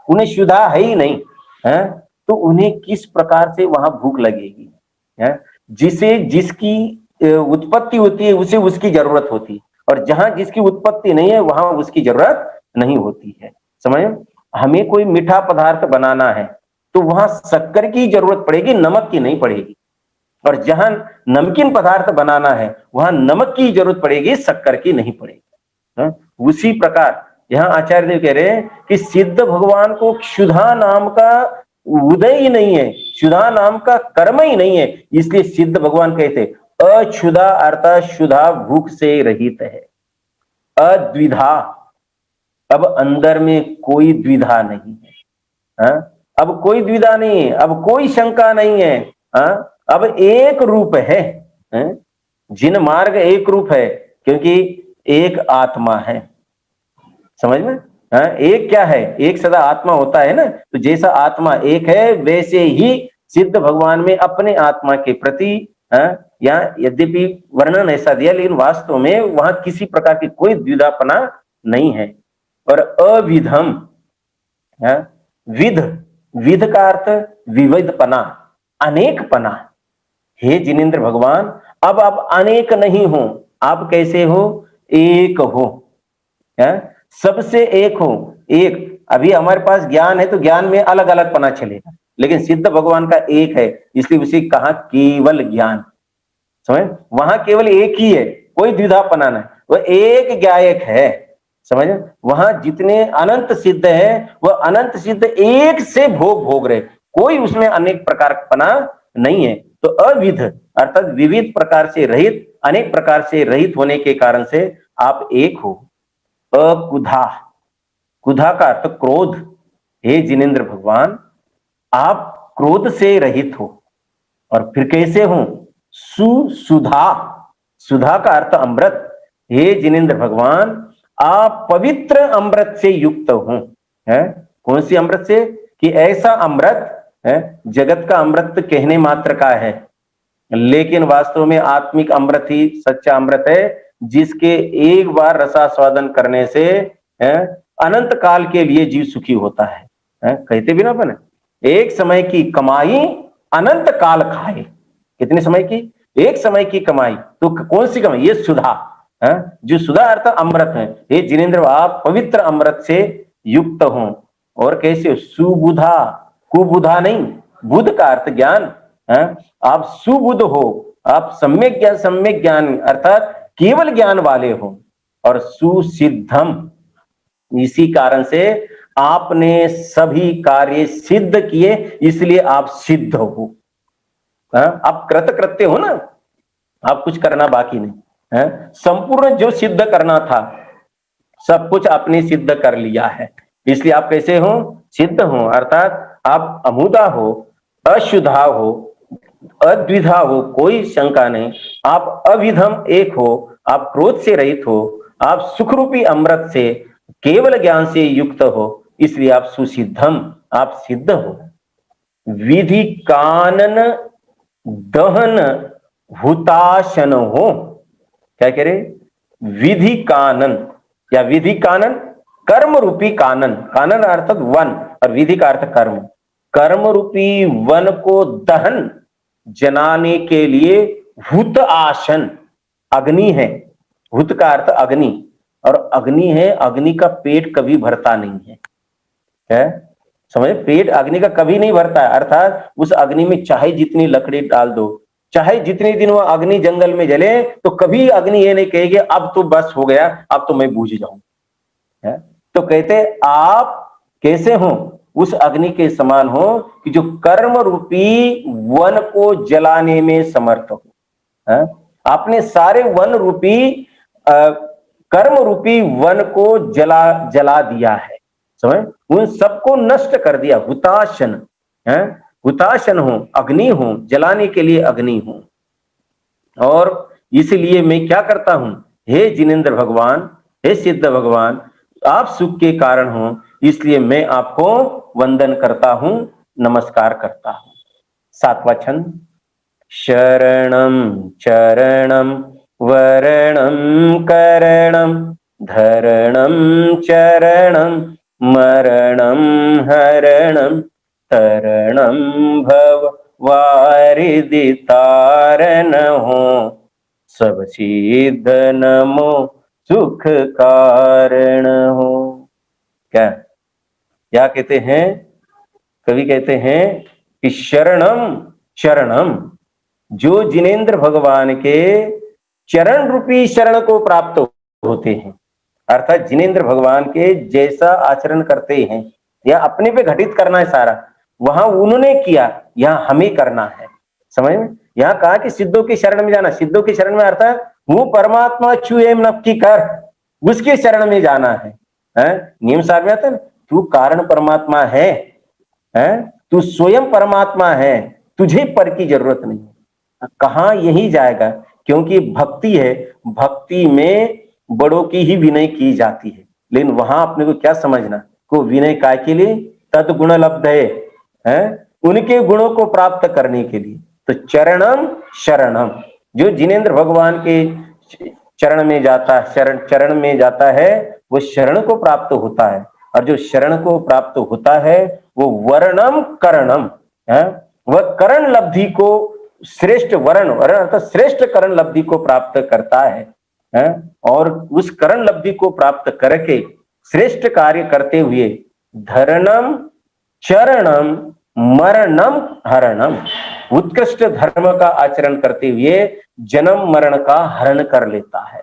उन्हें क्षुधा है ही नहीं, है? तो उन्हें किस प्रकार से वहां भूख लगेगी? है? जिसे जिसकी उत्पत्ति होती है उसे उसकी जरूरत होती है, और जहां जिसकी उत्पत्ति नहीं है वहां उसकी जरूरत नहीं होती है। समझ? हमें कोई मीठा पदार्थ बनाना है तो वहां शक्कर की जरूरत पड़ेगी, नमक की नहीं पड़ेगी। और जहां नमकीन पदार्थ बनाना है वहां नमक की जरूरत पड़ेगी, शक्कर की नहीं पड़ेगी। उसी प्रकार यहां आचार्य देव कह रहे हैं कि सिद्ध भगवान को क्षुधा नाम का उदय ही नहीं है, क्षुधा नाम का कर्म ही नहीं है, इसलिए सिद्ध भगवान कहते अक्षुधा अर्थात क्षुधा भूख से रहित है। अद्विधा, अब अंदर में कोई द्विधा नहीं है, हा? अब कोई द्विधा नहीं है, अब कोई शंका नहीं है, हा? अब एक रूप है, हा? जिन मार्ग एक रूप है, क्योंकि एक आत्मा है। समझ में? हाँ, एक क्या है? एक सदा आत्मा होता है ना, तो जैसा आत्मा एक है वैसे ही सिद्ध भगवान में अपने आत्मा के प्रति, यहाँ यद्यपि वर्णन ऐसा दिया लेकिन वास्तव में वहां किसी प्रकार की कोई द्विधापना नहीं है। और अविधम, विध, विध का अर्थ विविधपना, अनेकपना। हे जिनेंद्र भगवान, अब आप अनेक नहीं हो, आप कैसे हो? एक हो, सबसे एक हो। एक, अभी हमारे पास ज्ञान है तो ज्ञान में अलग अलग पना चलेगा, लेकिन सिद्ध भगवान का एक है, इसलिए उसे कहा केवल ज्ञान। समझ? वहां केवल एक ही है, कोई द्विधापना नहीं, वह एक ज्ञायक है। समझ? वहां जितने अनंत सिद्ध है वह अनंत सिद्ध एक से भोग रहे, कोई उसमें अनेक प्रकार का पना नहीं है। तो अविध अर्थात विविध प्रकार से रहित, अनेक प्रकार से रहित होने के कारण से आप एक हो। अकुधा, कुधा का अर्थ क्रोध। हे जिनेंद्र भगवान, आप क्रोध से रहित हो। और फिर कैसे हो? सुधा, सुधा का अर्थ अमृत। हे जिनेंद्र भगवान, आप पवित्र अमृत से युक्त हो। है कौन सी अमृत से? कि ऐसा अमृत है, जगत का अमृत कहने मात्र का है, लेकिन वास्तव में आत्मिक अमृत ही सच्चा अमृत है, जिसके एक बार रसास्वादन करने से अनंत काल के लिए जीव सुखी होता है। कहते भी ना अपन, एक समय की कमाई अनंत काल खाए। कितने समय की? एक समय की कमाई। तो कौन सी कमाई? ये सुधा, जो सुधा अर्थ अमृत है। हे जिनेंद्र, आप पवित्र अमृत से युक्त हो। और कैसे? सुबुधा, कुबुधा नहीं, बुध का अर्थ ज्ञान। आप सुबुध हो, आप सम्यक ज्ञान अर्थात केवल ज्ञान वाले हो। और सुसिद्धम, इसी कारण से आपने सभी कार्य सिद्ध किए, इसलिए आप सिद्ध हो। आप कृतकृत्य हो ना, आप कुछ करना बाकी नहीं है, संपूर्ण जो सिद्ध करना था सब कुछ आपने सिद्ध कर लिया है। इसलिए आप कैसे हो? सिद्ध हो, अर्थात आप अमुदा हो, अशुद्धा हो, अद्विधा हो, कोई शंका नहीं। आप अविधम एक हो, आप क्रोध से रहित हो, आप सुखरूपी अमृत से केवल ज्ञान से युक्त हो, इसलिए आप सुसिद्धम, आप सिद्ध हो। विधि कानन दहन हुताशन हो। क्या कह रहे? विधि कानन या विधि कानन, कर्म रूपी कानन। कानन अर्थात वन और विधि का अर्थ कर्म। कर्म रूपी वन को दहन जनाने के लिए हुत आसन, अग्नि है, हुत का अर्थ अग्नि, और अग्नि है, अग्नि का पेट कभी भरता नहीं है, समझे, पेट अग्नि का कभी नहीं भरता है। अर्थात उस अग्नि में चाहे जितनी लकड़ी डाल दो, चाहे जितने दिन वो अग्नि जंगल में जले, तो कभी अग्नि ये नहीं कहेगी अब तो बस हो गया, अब तो मैं बूझ जाऊं, है? तो कहते आप कैसे हो, उस अग्नि के समान हो कि जो कर्म रूपी वन को जलाने में समर्थ हो, है? आपने सारे वन रूपी कर्म रूपी वन को जला दिया है, समझ, उन सबको नष्ट कर दिया। हुताशन है, हुताशन हो, अग्नि हो, जलाने के लिए अग्नि हो। और इसलिए मैं क्या करता हूं, हे जिनेन्द्र भगवान, हे सिद्ध भगवान, आप सुख के कारण हो, इसलिए मैं आपको वंदन करता हूं, नमस्कार करता हूं। सातवां छंद। शरणं चरणं वरणं करणं धरणं चरणं मरणं हरणं तरणं भव वारिधि तारण हो, सब सिद्ध नमो सुख कारण हो। क्या कहते हैं, कवि कहते हैं कि शरणम चरणम, जो जिनेन्द्र भगवान के चरण रूपी शरण को प्राप्त होते हैं, अर्थात जिनेन्द्र भगवान के जैसा आचरण करते हैं, या अपने पे घटित करना है सारा, वहां उन्होंने किया, यहां हमें करना है, समझ में। यहां कहा कि सिद्धों की शरण में जाना, सिद्धों की शरण में अर्थात वो परमात्मा छुए नक्की कर, उसके शरण में जाना है? नियम सार में आता है, तू कारण परमात्मा है, तू स्वयं परमात्मा है, तुझे पर की जरूरत नहीं। कहां यही जाएगा, क्योंकि भक्ति है, भक्ति में बड़ों की ही विनय की जाती है, लेकिन वहां अपने को क्या समझना, को विनय काय के लिए, तत्गुण लब्ध है, उनके गुणों को प्राप्त करने के लिए। तो चरणम शरणम, जो जिनेन्द्र भगवान के चरण में जाता है, चरण में जाता है, वो शरण को प्राप्त होता है, और जो शरण को प्राप्त होता है वो वर्णम करणम है, वह करण लब्धि को, श्रेष्ठ वर्ण अर्थात श्रेष्ठ करण लब्धि को प्राप्त करता है? और उस करण लब्धि को प्राप्त करके श्रेष्ठ कार्य करते हुए धरणम चरणम मरणम हरणम, उत्कृष्ट धर्म का आचरण करते हुए जन्म मरण का हरण कर लेता है?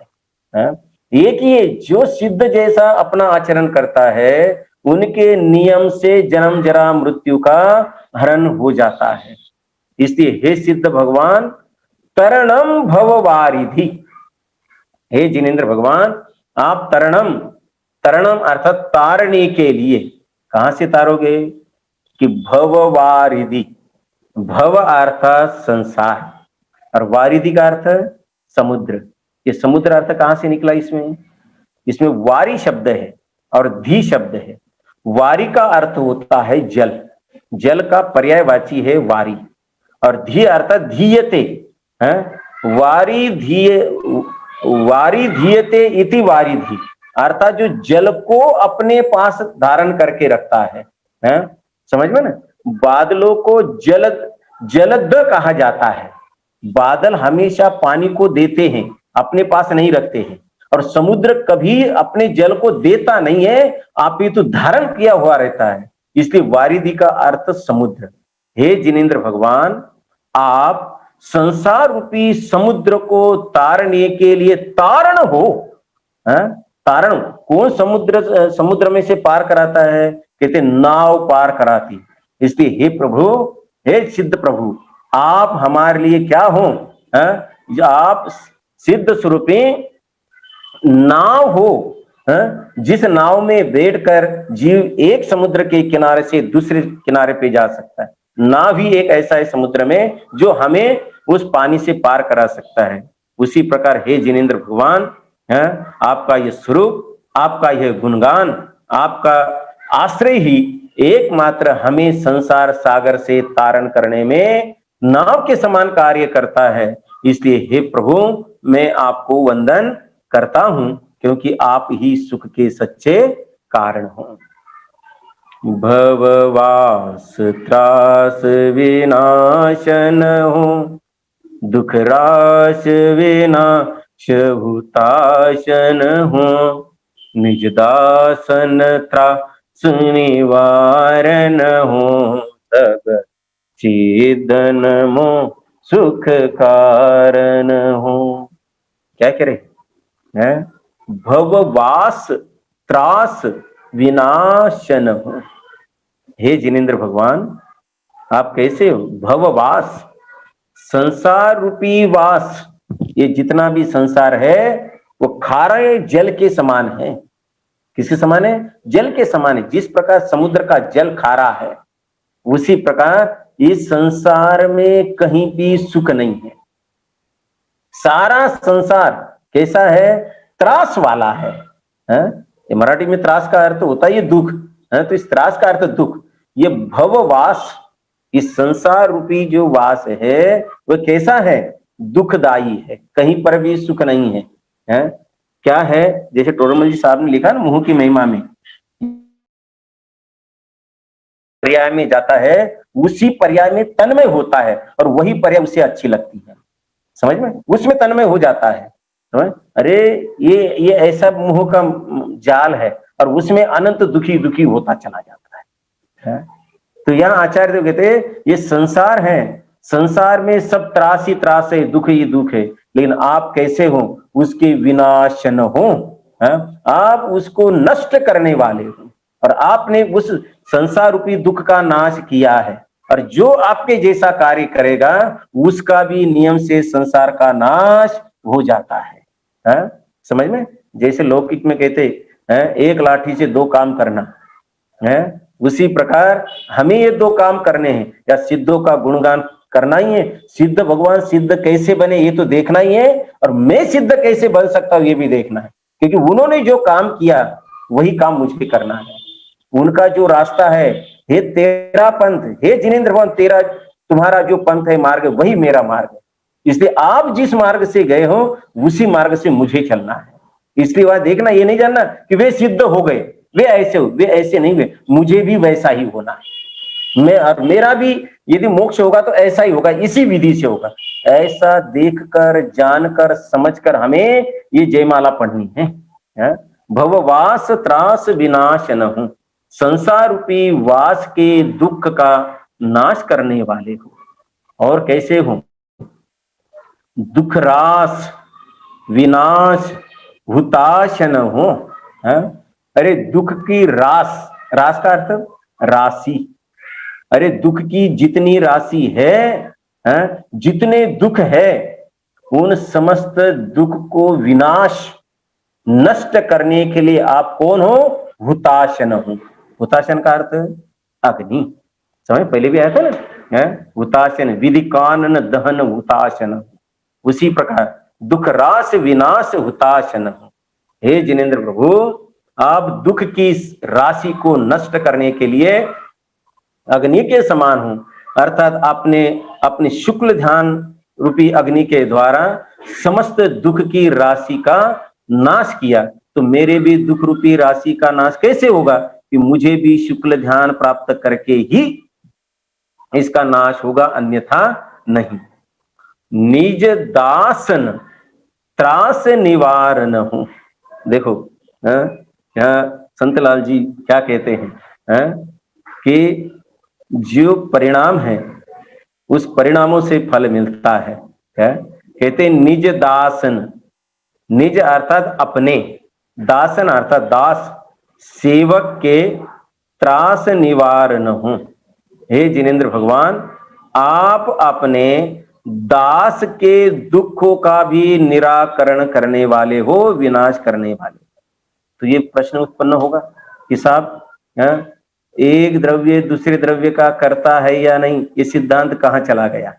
एक ही जो सिद्ध जैसा अपना आचरण करता है, उनके नियम से जन्म जरा मृत्यु का हरण हो जाता है। इसलिए हे सिद्ध भगवान, तरणम भव वारिधि, हे जिनेन्द्र भगवान, आप तरणम, तरणम अर्थात तारने के लिए, कहां से तारोगे, कि भव वारिधि, भव अर्थात संसार, और वारिधि का अर्थ समुद्र। ये समुद्र अर्थ कहां से निकला, इसमें वारी शब्द है और धी शब्द है। वारी का अर्थ होता है जल, जल का पर्यायवाची है वारी, और धी अर्थात धीयते, वारी धीयते इति वारिधि, अर्थात जो जल को अपने पास धारण करके रखता है? समझ में ना, बादलों को जलद कहा जाता है। बादल हमेशा पानी को देते हैं, अपने पास नहीं रखते हैं, और समुद्र कभी अपने जल को देता नहीं है, आप ये तो धारण किया हुआ रहता है, इसलिए वारिधि का अर्थ समुद्र। हे जिनेन्द्र भगवान, आप संसार रूपी समुद्र को तारने के लिए तारण हो। तारण कौन समुद्र में से पार कराता है, कहते नाव पार कराती। इसलिए हे प्रभु, हे सिद्ध प्रभु, आप हमारे लिए क्या हो, आप सिद्ध स्वरूपी नाव हो, जिस नाव में बैठकर जीव एक समुद्र के किनारे से दूसरे किनारे पे जा सकता है। नाव ही एक ऐसा है समुद्र में जो हमें उस पानी से पार करा सकता है। उसी प्रकार हे जिनेन्द्र भगवान, आपका यह स्वरूप, आपका यह गुणगान, आपका आश्रय ही एकमात्र हमें संसार सागर से तारण करने में नाव के समान कार्य करता है। इसलिए हे प्रभु, मैं आपको वंदन करता हूं, क्योंकि आप ही सुख के सच्चे कारण हो। भववास त्रास विनाशन हो, दुख रास विनाश हुताशन हूँ, निज दासन त्रास निवारण हूँ, सब चेदन मो सुख कारण हूँ। क्या करे है? भववास त्रास विनाशन हूँ। हे जिनेंद्र भगवान, आप कैसे हो? भववास, संसार रूपी वास, ये जितना भी संसार है वो खारे जल के समान है। किसके समान है? जल के समान है। जिस प्रकार समुद्र का जल खारा है, उसी प्रकार इस संसार में कहीं भी सुख नहीं है। सारा संसार कैसा है? त्रास वाला है। ये मराठी में त्रास का अर्थ होता है ये दुख है, तो इस त्रास का अर्थ दुख। ये भववास, इस संसार रूपी जो वास है वह कैसा है? दुखदाई है, कहीं पर भी सुख नहीं है? क्या है? जैसे टोडरमल जी साहब ने लिखा ना मुंह की महिमा में, पर्याय में जाता है, उसी पर्याय में तन्मय होता है और वही पर्याय उसे अच्छी लगती है। समझ में? उसमें तन्मय हो जाता है। समझ? अरे ये ऐसा मुंह का जाल है और उसमें अनंत दुखी दुखी होता चला जाता है? तो यहाँ आचार्य देव कहते ये संसार है, संसार में सब त्रास ही त्रास है, दुख ही दुख है, लेकिन आप कैसे हो? उसके विनाशन हो, आप उसको नष्ट करने वाले हो और आपने उस संसार रूपी दुख का नाश किया है। और जो आपके जैसा कार्य करेगा उसका भी नियम से संसार का नाश हो जाता है? समझ में? जैसे लौकिक में कहते हैं एक लाठी से दो काम करना है, उसी प्रकार हमें ये दो काम करने हैं, या सिद्धों का गुणगान करना ही है, सिद्ध भगवान सिद्ध कैसे बने ये तो देखना ही है, और मैं सिद्ध कैसे बन सकता हूं ये भी देखना है, क्योंकि उन्होंने जो काम किया वही काम मुझे करना है। उनका जो रास्ता है, हे तेरा पंथ, हे जिनेंद्र भगवान तेरा तुम्हारा जो पंथ है, मार्ग, वही मेरा मार्ग है। इसलिए आप जिस मार्ग से गए हो उसी मार्ग से मुझे चलना है। इसलिए वह देखना, ये नहीं जानना कि वे सिद्ध हो गए, वे ऐसे हो, वे ऐसे नहीं हुए, मुझे भी वैसा ही होना है। मैं और मेरा भी यदि मोक्ष होगा तो ऐसा ही होगा, इसी विधि से होगा। ऐसा देखकर, जानकर, समझकर हमें ये जयमाला पढ़नी है? भववास त्रास विनाशन हूं, संसार रूपी वास के दुख का नाश करने वाले हो। और कैसे हो? दुख रास विनाश हुताशन हो। अरे दुख की रास, रास का अर्थ राशि, अरे दुख की जितनी राशि है, जितने दुख है उन समस्त दुख को विनाश नष्ट करने के लिए आप कौन हो? हुताशन हो। हुताशन का अर्थ अग्नि। समझ? पहले भी आया था ना, हुताशन, विधि कानन दहन हुताशन। उसी प्रकार दुख रास विनाश हुताशन। हे जिनेंद्र प्रभु, आप दुख की राशि को नष्ट करने के लिए अग्नि के समान हूं, अर्थात आपने अपने शुक्ल ध्यान रूपी अग्नि के द्वारा समस्त दुख की राशि का नाश किया, तो मेरे भी दुख रूपी राशि का नाश कैसे होगा? कि मुझे भी शुक्ल ध्यान प्राप्त करके ही इसका नाश होगा, अन्यथा नहीं। निज दासन त्रास निवारण हूं। देखो यहाँ संतलाल जी क्या कहते हैं, कि जो परिणाम है उस परिणामों से फल मिलता है। कहते हैं निज दासन, निज अर्थात अपने, दासन अर्थात दास, सेवक के त्रास निवारण हूं। हे जिनेंद्र भगवान, आप अपने दास के दुखों का भी निराकरण करने वाले हो, विनाश करने वाले। तो ये प्रश्न उत्पन्न होगा कि साहब एक द्रव्य दूसरे द्रव्य का करता है या नहीं, ये सिद्धांत कहां चला गया?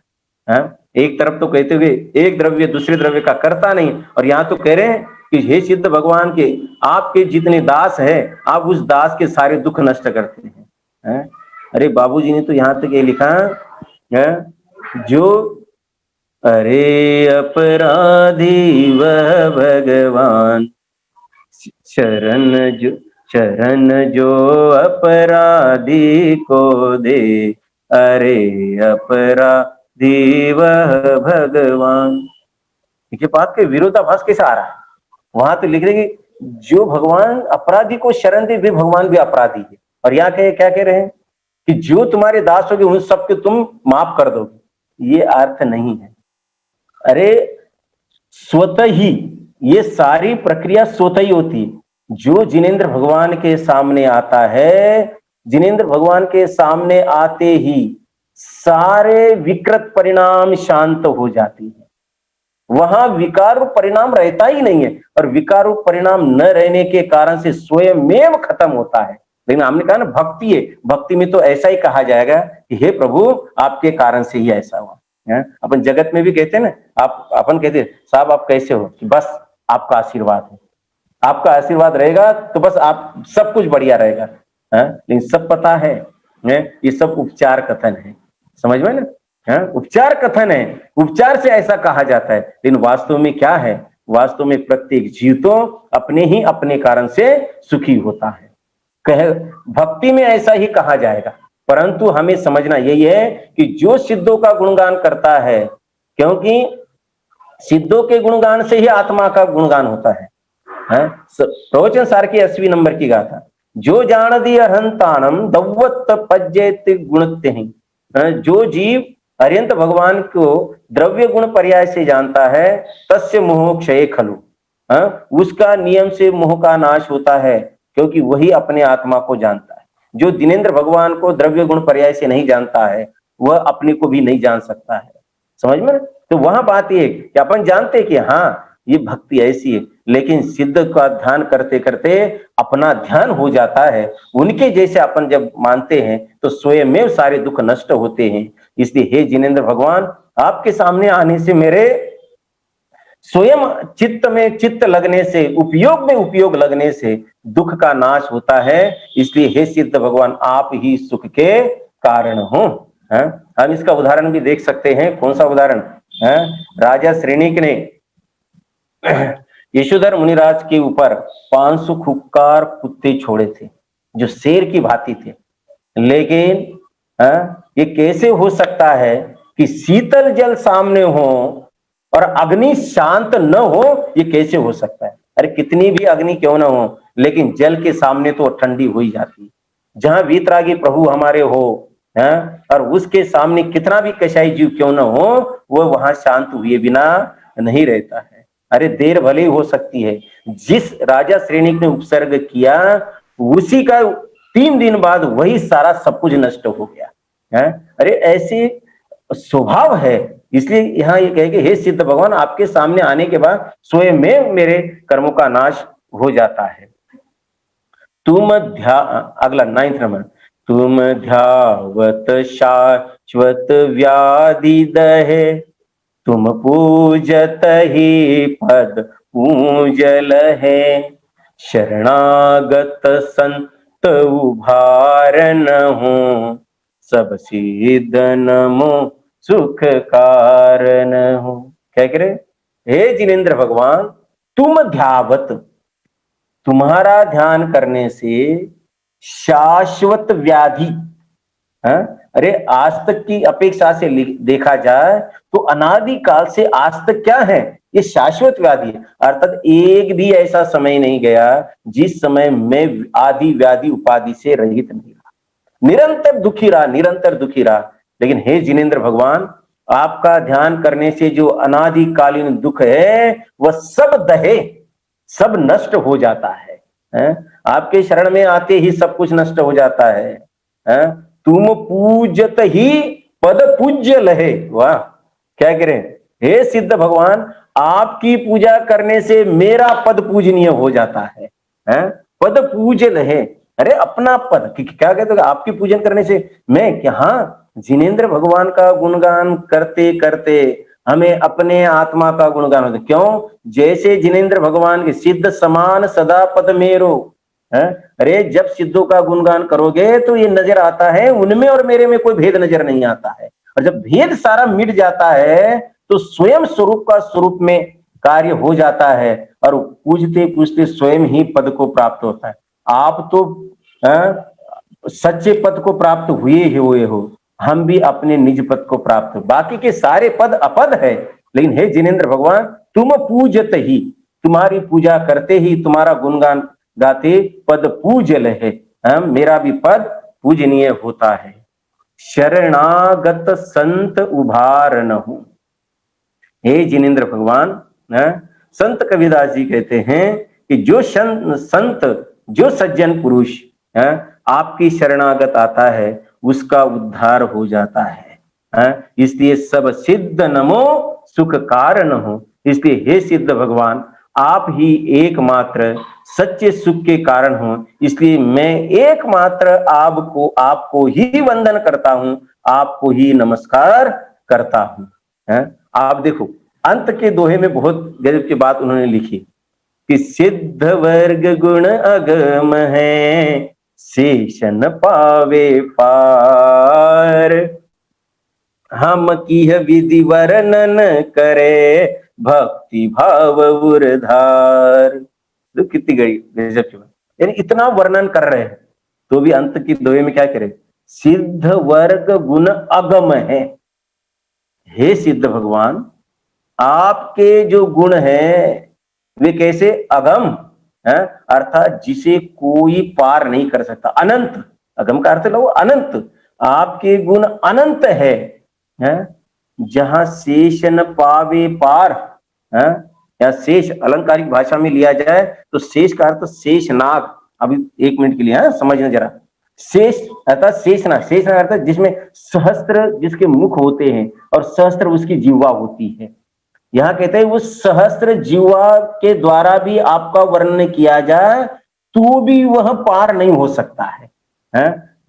एक तरफ तो कहते हुए एक द्रव्य दूसरे द्रव्य का करता नहीं, और यहां तो कह रहे हैं कि हे सिद्ध भगवान के, आपके जितने दास है आप उस दास के सारे दुख नष्ट करते हैं। अरे बाबूजी ने तो यहां तक ये लिखा है, जो अरे अपराधी वह भगवान शरण जो अपराधी को दे, अरे अपराधी देव भगवान। देखिए बात के विरोधाभास कैसे आ रहा है। वहां तो लिख रहे कि जो भगवान अपराधी को शरण दे वे भगवान भी अपराधी है, और यहाँ क्या कह रहे हैं कि जो तुम्हारे दास होगे उन सबके तुम माफ कर दोगे। ये अर्थ नहीं है। अरे स्वतः ही ये सारी प्रक्रिया स्वतः ही होती है। जो जिनेंद्र भगवान के सामने आता है, जिनेंद्र भगवान के सामने आते ही सारे विकृत परिणाम शांत हो जाती है। वहां विकार रूप परिणाम रहता ही नहीं है, और विकार रूप परिणाम न रहने के कारण से स्वयमेव खत्म होता है। लेकिन हमने कहा ना भक्ति है, भक्ति में तो ऐसा ही कहा जाएगा कि हे प्रभु आपके कारण से ही ऐसा हुआ है। अपन जगत में भी कहते हैं ना, आप अपन कहते साहब आप कैसे हो, कि बस आपका आशीर्वाद है, आपका आशीर्वाद रहेगा तो बस आप सब कुछ बढ़िया रहेगा। लेकिन सब पता है ये सब उपचार कथन है, समझ में ना। उपचार कथन है, उपचार से ऐसा कहा जाता है, लेकिन वास्तव में क्या है, वास्तव में प्रत्येक जीव तो अपने ही अपने कारण से सुखी होता है। कह भक्ति में ऐसा ही कहा जाएगा, परंतु हमें समझना यही है कि जो सिद्धों का गुणगान करता है, क्योंकि सिद्धों के गुणगान से ही आत्मा का गुणगान होता है। प्रवचन सार की 80 नंबर की गाथा, जो जान दी अहंतानम दव्वत पज्जेत गुणते हैं। जो जीव अरियंत भगवान को द्रव्य गुण पर्याय से जानता है, तस्य मोह क्षय खलु, उसका नियम से मोह का नाश होता है, क्योंकि वही अपने आत्मा को जानता है। जो जिनेंद्र भगवान को द्रव्य गुण पर्याय से नहीं जानता है, वह अपने को भी नहीं जान सकता है, समझ में। तो वहां बात ये कि अपन जानते कि हाँ ये भक्ति ऐसी है, लेकिन सिद्ध का ध्यान करते करते अपना ध्यान हो जाता है, उनके जैसे अपन जब मानते हैं तो स्वयं में सारे दुख नष्ट होते हैं। इसलिए हे जिनेंद्र भगवान, आपके सामने आने से मेरे स्वयं चित्त में चित्त लगने से, उपयोग में उपयोग लगने से दुख का नाश होता है। इसलिए हे सिद्ध भगवान आप ही सुख के कारण हो। हम इसका उदाहरण भी देख सकते हैं। कौन सा उदाहरण? राजा श्रेणिक ने यशोधर मुनिराज के ऊपर 500 खुक्कार कुत्ते छोड़े थे जो शेर की भांति थे, लेकिन ये कैसे हो सकता है कि शीतल जल सामने हो और अग्नि शांत न हो? ये कैसे हो सकता है? अरे कितनी भी अग्नि क्यों ना हो, लेकिन जल के सामने तो ठंडी हो ही जाती है। जहां वीतरागी प्रभु हमारे हो और उसके सामने कितना भी कसाई जीव क्यों ना हो, वो वहां शांत हुए बिना नहीं रहता है। अरे देर भले ही हो सकती है, जिस राजा श्रेणिक ने उपसर्ग किया उसी का 3 दिन बाद वही सारा सब कुछ नष्ट हो गया। अरे ऐसे स्वभाव है। इसलिए यहाँ ये कहे कि हे सिद्ध भगवान आपके सामने आने के बाद स्वयं में मेरे कर्मों का नाश हो जाता है। तुम अगला 9th नंबर, तुम ध्यावत शाश्वत व्याधि दहे, तुम पूजत ही पद पूजल है, शरणागत संत उभारन हो, सब सिद्ध नमो सुख कारण हो। क्या कह रहे? हे जिनेंद्र भगवान, तुम ध्यावत, तुम्हारा ध्यान करने से शाश्वत व्याधि, अरे आज तक की अपेक्षा से देखा जाए तो अनादि काल से आज तक क्या है, ये शाश्वत व्याधि है। अर्थात एक भी ऐसा समय नहीं गया जिस समय मैं आदि व्याधि उपाधि से रहित नहीं रहा, निरंतर दुखी रहा, निरंतर दुखी रहा। लेकिन हे जिनेंद्र भगवान, आपका ध्यान करने से जो अनादिकालीन दुख है वह सब दहे, सब नष्ट हो जाता है। आपके शरण में आते ही सब कुछ नष्ट हो जाता है। तुम पूजत ही पद पूज्य लहे। वाह, क्या कह रहे हैं? हे सिद्ध भगवान, आपकी पूजा करने से मेरा पद पूजनीय हो जाता है। पद पूज्य लहे, अरे अपना पद, क्या कहते हो? आपकी पूजन करने से मैं क्या, हाँ जिनेंद्र भगवान का गुणगान करते करते हमें अपने आत्मा का गुणगान होता। क्यों? जैसे जिनेंद्र भगवान के सिद्ध समान सदा पद मेरो, अरे जब सिद्धों का गुणगान करोगे तो ये नजर आता है उनमें और मेरे में कोई भेद नजर नहीं आता है। और जब भेद सारा मिट जाता है तो स्वयं स्वरूप का स्वरूप में कार्य हो जाता है और पूजते पूजते स्वयं ही पद को प्राप्त होता है। आप तो सच्चे पद को प्राप्त हुए ही हुए हो, हम भी अपने निज पद को प्राप्त हो। बाकी के सारे पद अपद है, लेकिन हे जिनेंद्र भगवान, तुम पूजत ही, तुम्हारी पूजा करते ही, तुम्हारा गुणगान गाते पद पूजल है, मेरा भी पद पूजनीय होता है। शरणागत संत उभार न हूं। हे जिनेंद्र भगवान, संत कबीरदास जी कहते हैं कि जो संत, जो सज्जन पुरुष आपकी शरणागत आता है, उसका उद्धार हो जाता है। इसलिए सब सिद्ध नमो सुख कारण हो। इसलिए हे सिद्ध भगवान, आप ही एकमात्र सच्चे सुख के कारण हो। इसलिए मैं एकमात्र आपको ही वंदन करता हूं, आपको ही नमस्कार करता हूं। आप देखो अंत के दोहे में बहुत गजब की बात उन्होंने लिखी कि सिद्ध वर्ग गुण अगम है, शेषन पावे पार, हम की विधि वर्णन करे, भक्ति भाव उर्धार। तो कितनी गजब की बात, यानी इतना वर्णन कर रहे हैं तो भी अंत की दोहे में क्या करे, सिद्ध वर्ग गुण अगम है। हे सिद्ध भगवान, आपके जो गुण हैं वे कैसे अगम है, अर्थात जिसे कोई पार नहीं कर सकता। अनंत, अगम का अर्थ लो अनंत, आपके गुण अनंत है। जहां शेष न पावे पार, या शेष अलंकारिक भाषा में लिया जाए तो शेष का अर्थ शेष नाग। अभी एक मिनट के लिए समझना जरा। शेष अर्थात शेषनाग, शेषनाग अर्थात जिसमें सहस्त्र जिसके मुख होते हैं और सहस्त्र उसकी जीवा होती है। यहां कहते हैं उस सहस्त्र जीवा के द्वारा भी आपका वर्णन किया जाए तो भी वह पार नहीं हो सकता है।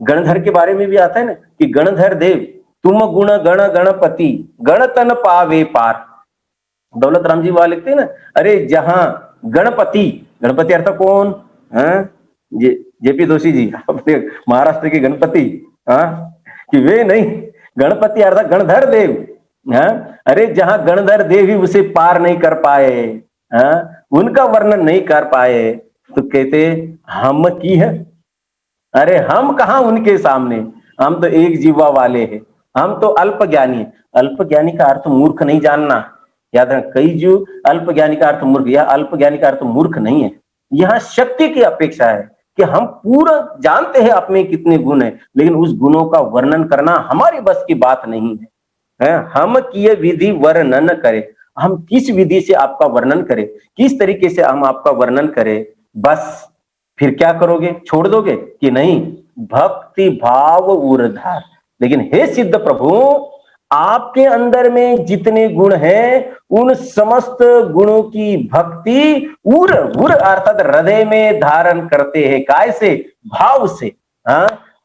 गणधर के बारे में भी आता है ना कि गणधर देव तुम गुण गण गणपति, गणतन पावे पार। दौलत राम जी वहां लिखते हैं ना, अरे जहां गणपति, गणपति अर्थ कौन, जेपी दोषी जी अपने महाराष्ट्र के गणपति, कि वे नहीं, गणपति अर्थात गणधर देव। अरे जहां गणधर देव ही उसे पार नहीं कर पाए, उनका वर्णन नहीं कर पाए, तो कहते हम की है, अरे हम कहां उनके सामने, हम तो एक जीवा वाले हैं, हम तो अल्प ज्ञानी है। अल्प ज्ञानी का अर्थ मूर्ख नहीं जानना, याद रखना। कई जो अल्प ज्ञानी का अर्थ मूर्ख, या अल्प ज्ञानी का अर्थ मूर्ख नहीं है। यहाँ शक्ति की अपेक्षा है कि हम पूरा जानते हैं अपने कितने गुण है, लेकिन उस गुणों का वर्णन करना हमारी बस की बात नहीं है। हम किए विधि वर्णन करें, हम किस विधि से आपका वर्णन करें, किस तरीके से हम आपका वर्णन करें, बस फिर क्या करोगे, छोड़ दोगे कि नहीं, भक्ति भाव उर्धार। लेकिन हे सिद्ध प्रभु, आपके अंदर में जितने गुण हैं उन समस्त गुणों की भक्ति उर उर अर्थात हृदय में धारण करते हैं। काय से, भाव से।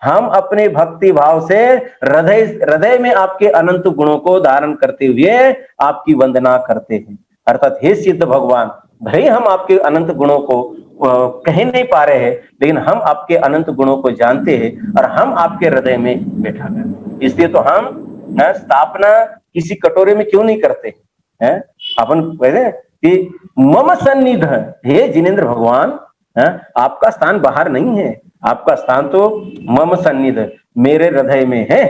हम अपने भक्ति भाव से हृदय में आपके अनंत गुणों को धारण करते हुए आपकी वंदना करते हैं। अर्थात हे सिद्ध भगवान, भाई हम आपके अनंत गुणों को कह नहीं पा रहे हैं, लेकिन हम आपके अनंत गुणों को जानते हैं और हम आपके हृदय में बैठा गए। इसलिए तो हम स्थापना किसी कटोरे में क्यों नहीं करते हैं, अपन कहते कि मम सन्निध, हे जिनेंद्र भगवान, आपका स्थान बाहर नहीं है, आपका स्थान तो मम सन्निध, मेरे हृदय में है।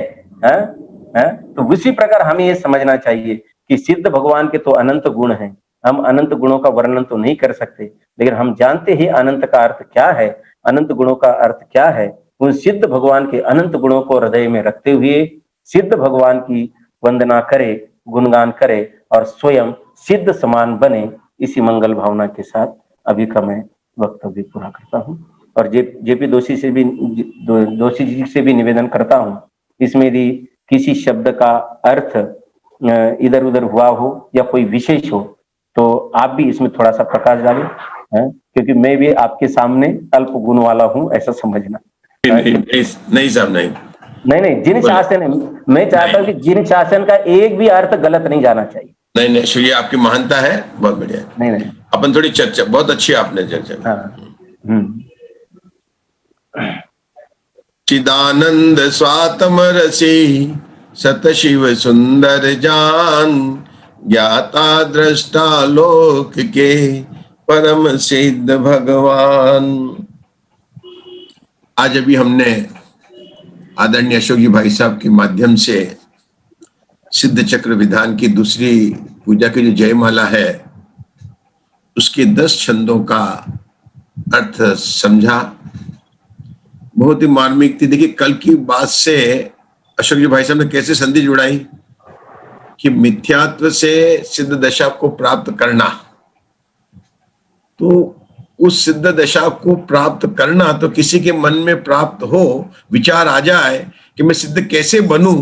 तो उसी प्रकार हमें ये समझना चाहिए कि सिद्ध भगवान के तो अनंत गुण हैं, हम अनंत गुणों का वर्णन तो नहीं कर सकते, लेकिन हम जानते हैं अनंत का अर्थ क्या है, अनंत गुणों का अर्थ क्या है। उन सिद्ध भगवान के अनंत गुणों को हृदय में रखते हुए सिद्ध भगवान की वंदना करे, गुणगान करे और स्वयं सिद्ध समान बने। इसी मंगल भावना के साथ अभी का मैं वक्तव्य पूरा करता हूं और जेपी दोषी से भी, दोषी जी से भी निवेदन करता हूं, इसमें यदि किसी शब्द का अर्थ इधर उधर हुआ हो या कोई विशेष हो तो आप भी इसमें थोड़ा सा प्रकाश डालें, क्योंकि मैं भी आपके सामने अल्प गुण वाला हूं, ऐसा समझना। नहीं साहब, नहीं, जिन शासन, मैं चाहता हूं कि जिन शासन का एक भी अर्थ गलत नहीं जाना चाहिए। नहीं, ये आपकी महानता है, बहुत बढ़िया। नहीं, अपन थोड़ी चर्चा, बहुत अच्छी आपने चर्चा। चिदानंद स्वात्म रसी सत शिव सुंदर जान, ज्ञाता दृष्टा लोक के परम सिद्ध भगवान। आज अभी हमने आदरणीय अशोक जी भाई साहब के माध्यम से सिद्ध चक्र विधान की दूसरी पूजा की जो जयमाला है उसके 10 छंदों का अर्थ समझा। बहुत ही मार्मिक थी। देखिए कल की बात से अशोक जी भाई साहब ने कैसे संधि जुड़ाई कि मिथ्यात्व से सिद्ध दशा को प्राप्त करना, तो उस सिद्ध दशा को प्राप्त करना तो किसी के मन में प्राप्त हो, विचार आ जाए कि मैं सिद्ध कैसे बनूं,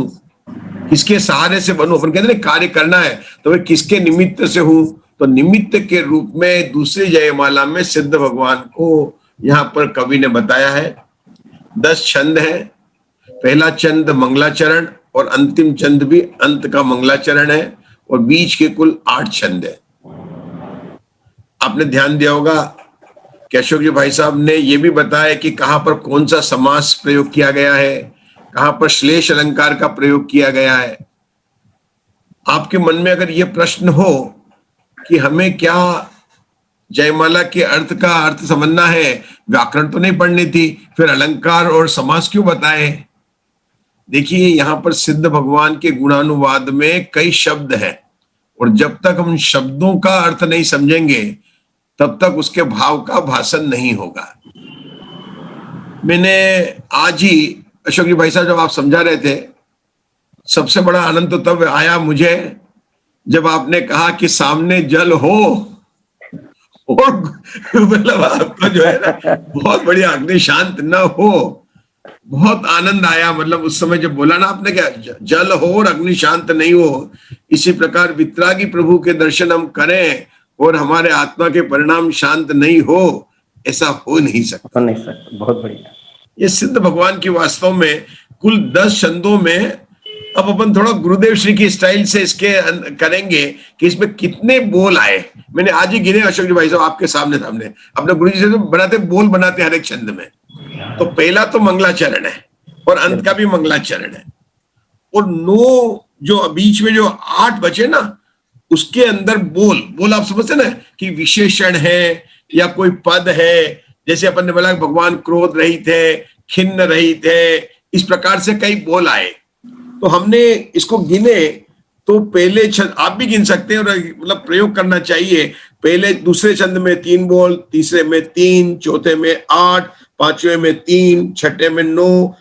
किसके सहारे से बनूं। अपन कहते हैं कार्य करना है तो मैं किसके निमित्त से हूं, तो निमित्त के रूप में दूसरी जयमाला में सिद्ध भगवान को यहाँ पर कवि ने बताया है। 10 छंद है। पहला छंद मंगलाचरण और अंतिम छंद भी अंत का मंगलाचरण है और बीच के कुल 8 छंद है। आपने ध्यान दिया होगा कि अशोक जी भाई साहब ने यह भी बताया कि कहां पर कौन सा समास प्रयोग किया गया है, कहां पर श्लेष अलंकार का प्रयोग किया गया है। आपके मन में अगर यह प्रश्न हो कि हमें क्या जयमाला के अर्थ का अर्थ समझना है, व्याकरण तो नहीं पढ़नी थी, फिर अलंकार और समास क्यों बताए। देखिए यहां पर सिद्ध भगवान के गुणानुवाद में कई शब्द हैं और जब तक हम शब्दों का अर्थ नहीं समझेंगे तब तक उसके भाव का भाषण नहीं होगा। मैंने आज ही अशोक जी भाई साहब जब आप समझा रहे थे, सबसे बड़ा आनंद तो तब आया मुझे जब आपने कहा कि सामने जल हो और मतलब आपको जो है ना बहुत बढ़िया अग्नि शांत न हो। बहुत आनंद आया। मतलब उस समय जब बोला ना आपने क्या जल हो और अग्नि शांत नहीं हो, इसी प्रकार वितरागी प्रभु के दर्शन हम करें और हमारे आत्मा के परिणाम शांत नहीं हो, ऐसा हो नहीं सकता। बहुत बढ़िया। ये सिद्ध भगवान की वास्तव में कुल 10 छंदों में अब अपन थोड़ा गुरुदेव श्री की स्टाइल से इसके करेंगे कि इसमें कितने बोल आए। मैंने आज ही गिने अशोक जी भाई साहब आपके सामने अपने गुरु जी से बनाते बोल बनाते हर एक छंद में। तो पहला तो मंगलाचरण है और अंत का भी मंगलाचरण है और 9 जो बीच में जो 8 बचे ना उसके अंदर बोल आप समझते ना कि विशेषण है या कोई पद है। जैसे अपन ने बोला भगवान क्रोध रहित है, खिन्न रहित है, इस प्रकार से कई बोल आए। तो हमने इसको गिने तो पहले छंद आप भी गिन सकते हैं और मतलब प्रयोग करना चाहिए। पहले दूसरे छंद में 3 बोल, तीसरे में 3, चौथे में 8, पांचवें में 3, छठे में 9,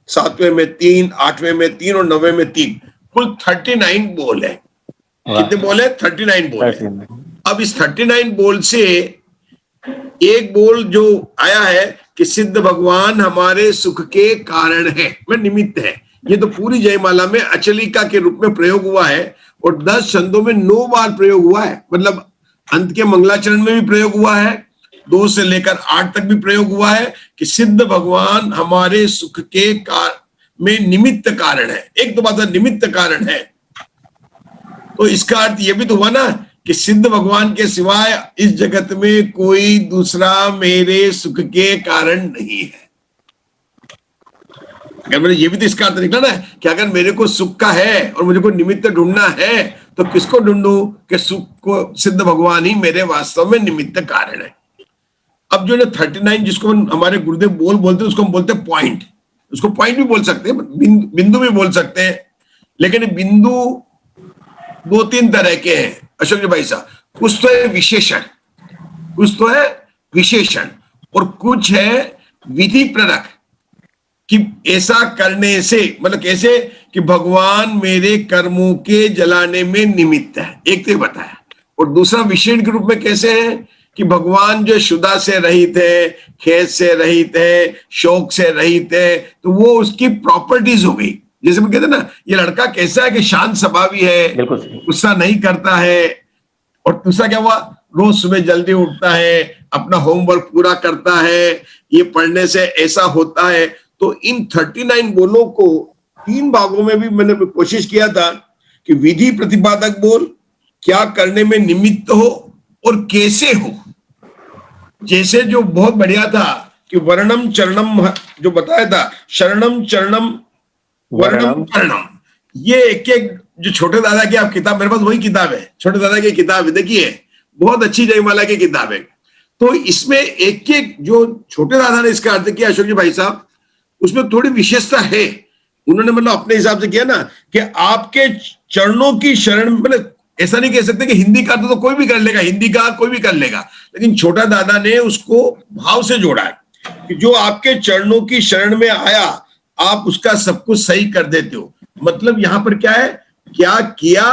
सातवें में 3, आठवें में 3 और 9वें में 3। कुल 39 बोल है। कितने बोल है? 39 बोल है। अब इस 39 बोल से एक बोल जो आया है कि सिद्ध भगवान हमारे सुख के कारण है, मैं निमित्त है। ये तो पूरी जयमाला में अचलिका के रूप में प्रयोग हुआ है और 10 छंदों में 9 बार प्रयोग हुआ है। मतलब अंत के मंगलाचरण में भी प्रयोग हुआ है, 2 से लेकर 8 तक भी प्रयोग हुआ है कि सिद्ध भगवान हमारे सुख के में निमित्त कारण है। एक तो बात है निमित्त कारण है, तो इसका अर्थ यह भी तो हुआ ना कि सिद्ध भगवान के सिवाय इस जगत में कोई दूसरा मेरे सुख के कारण नहीं है। अगर मैंने ये भी तो इसका अर्थ निकला ना कि अगर मेरे को सुख का है और मुझे को निमित्त ढूंढना है तो किसको ढूंढूं कि सुख को सिद्ध भगवान ही मेरे वास्तव में निमित्त कारण है। अब जो ना 39 जिसको हमारे गुरुदेव बोलते हैं उसको हम बोलते हैं पॉइंट। उसको पॉइंट भी बोल सकते हैं, बिंदु भी बोल सकते हैं, लेकिन बिंदु 2-3 तरह के हैं अशोक जी भाई साहब। कुछ तो है विशेषण, और कुछ है विधि प्ररक कि ऐसा करने से मतलब कैसे कि भगवान मेरे कर्मों के जलाने में निमित्त है, एक तो बताया। और दूसरा विशेषण के रूप में कैसे है कि भगवान जो शुदा से रहित है, खेत से रहित है, शोक से रहित है, तो वो उसकी प्रॉपर्टीज हो गई। जैसे मैं कहते ना ये लड़का कैसा है कि शांत स्वभावी है, गुस्सा नहीं करता है, और दूसरा क्या हुआ रोज सुबह जल्दी उठता है, अपना होमवर्क पूरा करता है, ये पढ़ने से ऐसा होता है। तो इन 39 बोलों को 3 भागों में भी मैंने कोशिश किया था कि विधि प्रतिपादक बोल, क्या करने में निमित्त हो और कैसे हो। जैसे जो बहुत बढ़िया था कि वर्णम चरणम जो बताया था, शरणम चरणम वर्णम कर्णम, ये एक जो छोटे दादा की आप किताब, मेरे पास वही किताब है, छोटे दादा की किताब है, देखिए बहुत अच्छी जयमाला की किताब है। तो इसमें एक जो छोटे दादा ने इसका अर्थ किया अशोक जी भाई साहब उसमें थोड़ी विशेषता है। उन्होंने मतलब अपने हिसाब से किया ना कि आपके चरणों की शरण, मतलब ऐसा नहीं कह सकते कि हिंदी का तो कोई भी कर लेगा, हिंदी का कोई भी कर लेगा, लेकिन छोटा दादा ने उसको भाव से जोड़ा है कि जो आपके चरणों की शरण में आया आप उसका सब कुछ सही कर देते हो। मतलब यहां पर क्या है, क्या किया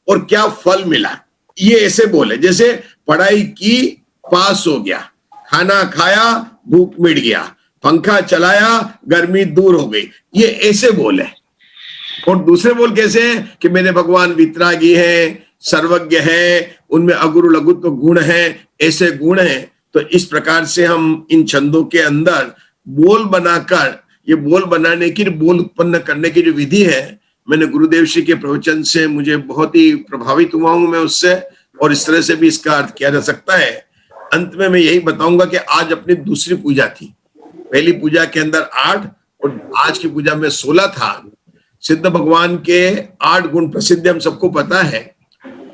और क्या फल मिला, ये ऐसे बोले जैसे पढ़ाई की पास हो गया, खाना खाया भूख मिट गया, पंखा चलाया गर्मी दूर हो गई, ये ऐसे बोले। और दूसरे बोल कैसे हैं कि मेरे भगवान वितरागी है, सर्वज्ञ है, उनमें अगुरु लघुत्व गुण है, ऐसे गुण हैं। तो इस प्रकार से हम इन छंदों के अंदर बोल बनाकर, ये बोल बनाने की, बोल उत्पन्न करने की जो विधि है, मैंने गुरुदेव श्री के प्रवचन से मुझे बहुत ही प्रभावित हुआ हूं मैं उससे, और इस तरह से भी इसका अर्थ किया जा सकता है। अंत में मैं यही बताऊंगा कि आज अपनी दूसरी पूजा थी। पहली पूजा के अंदर 8 और आज की पूजा में 16 था। सिद्ध भगवान के 8 गुण प्रसिद्ध हम सबको पता है।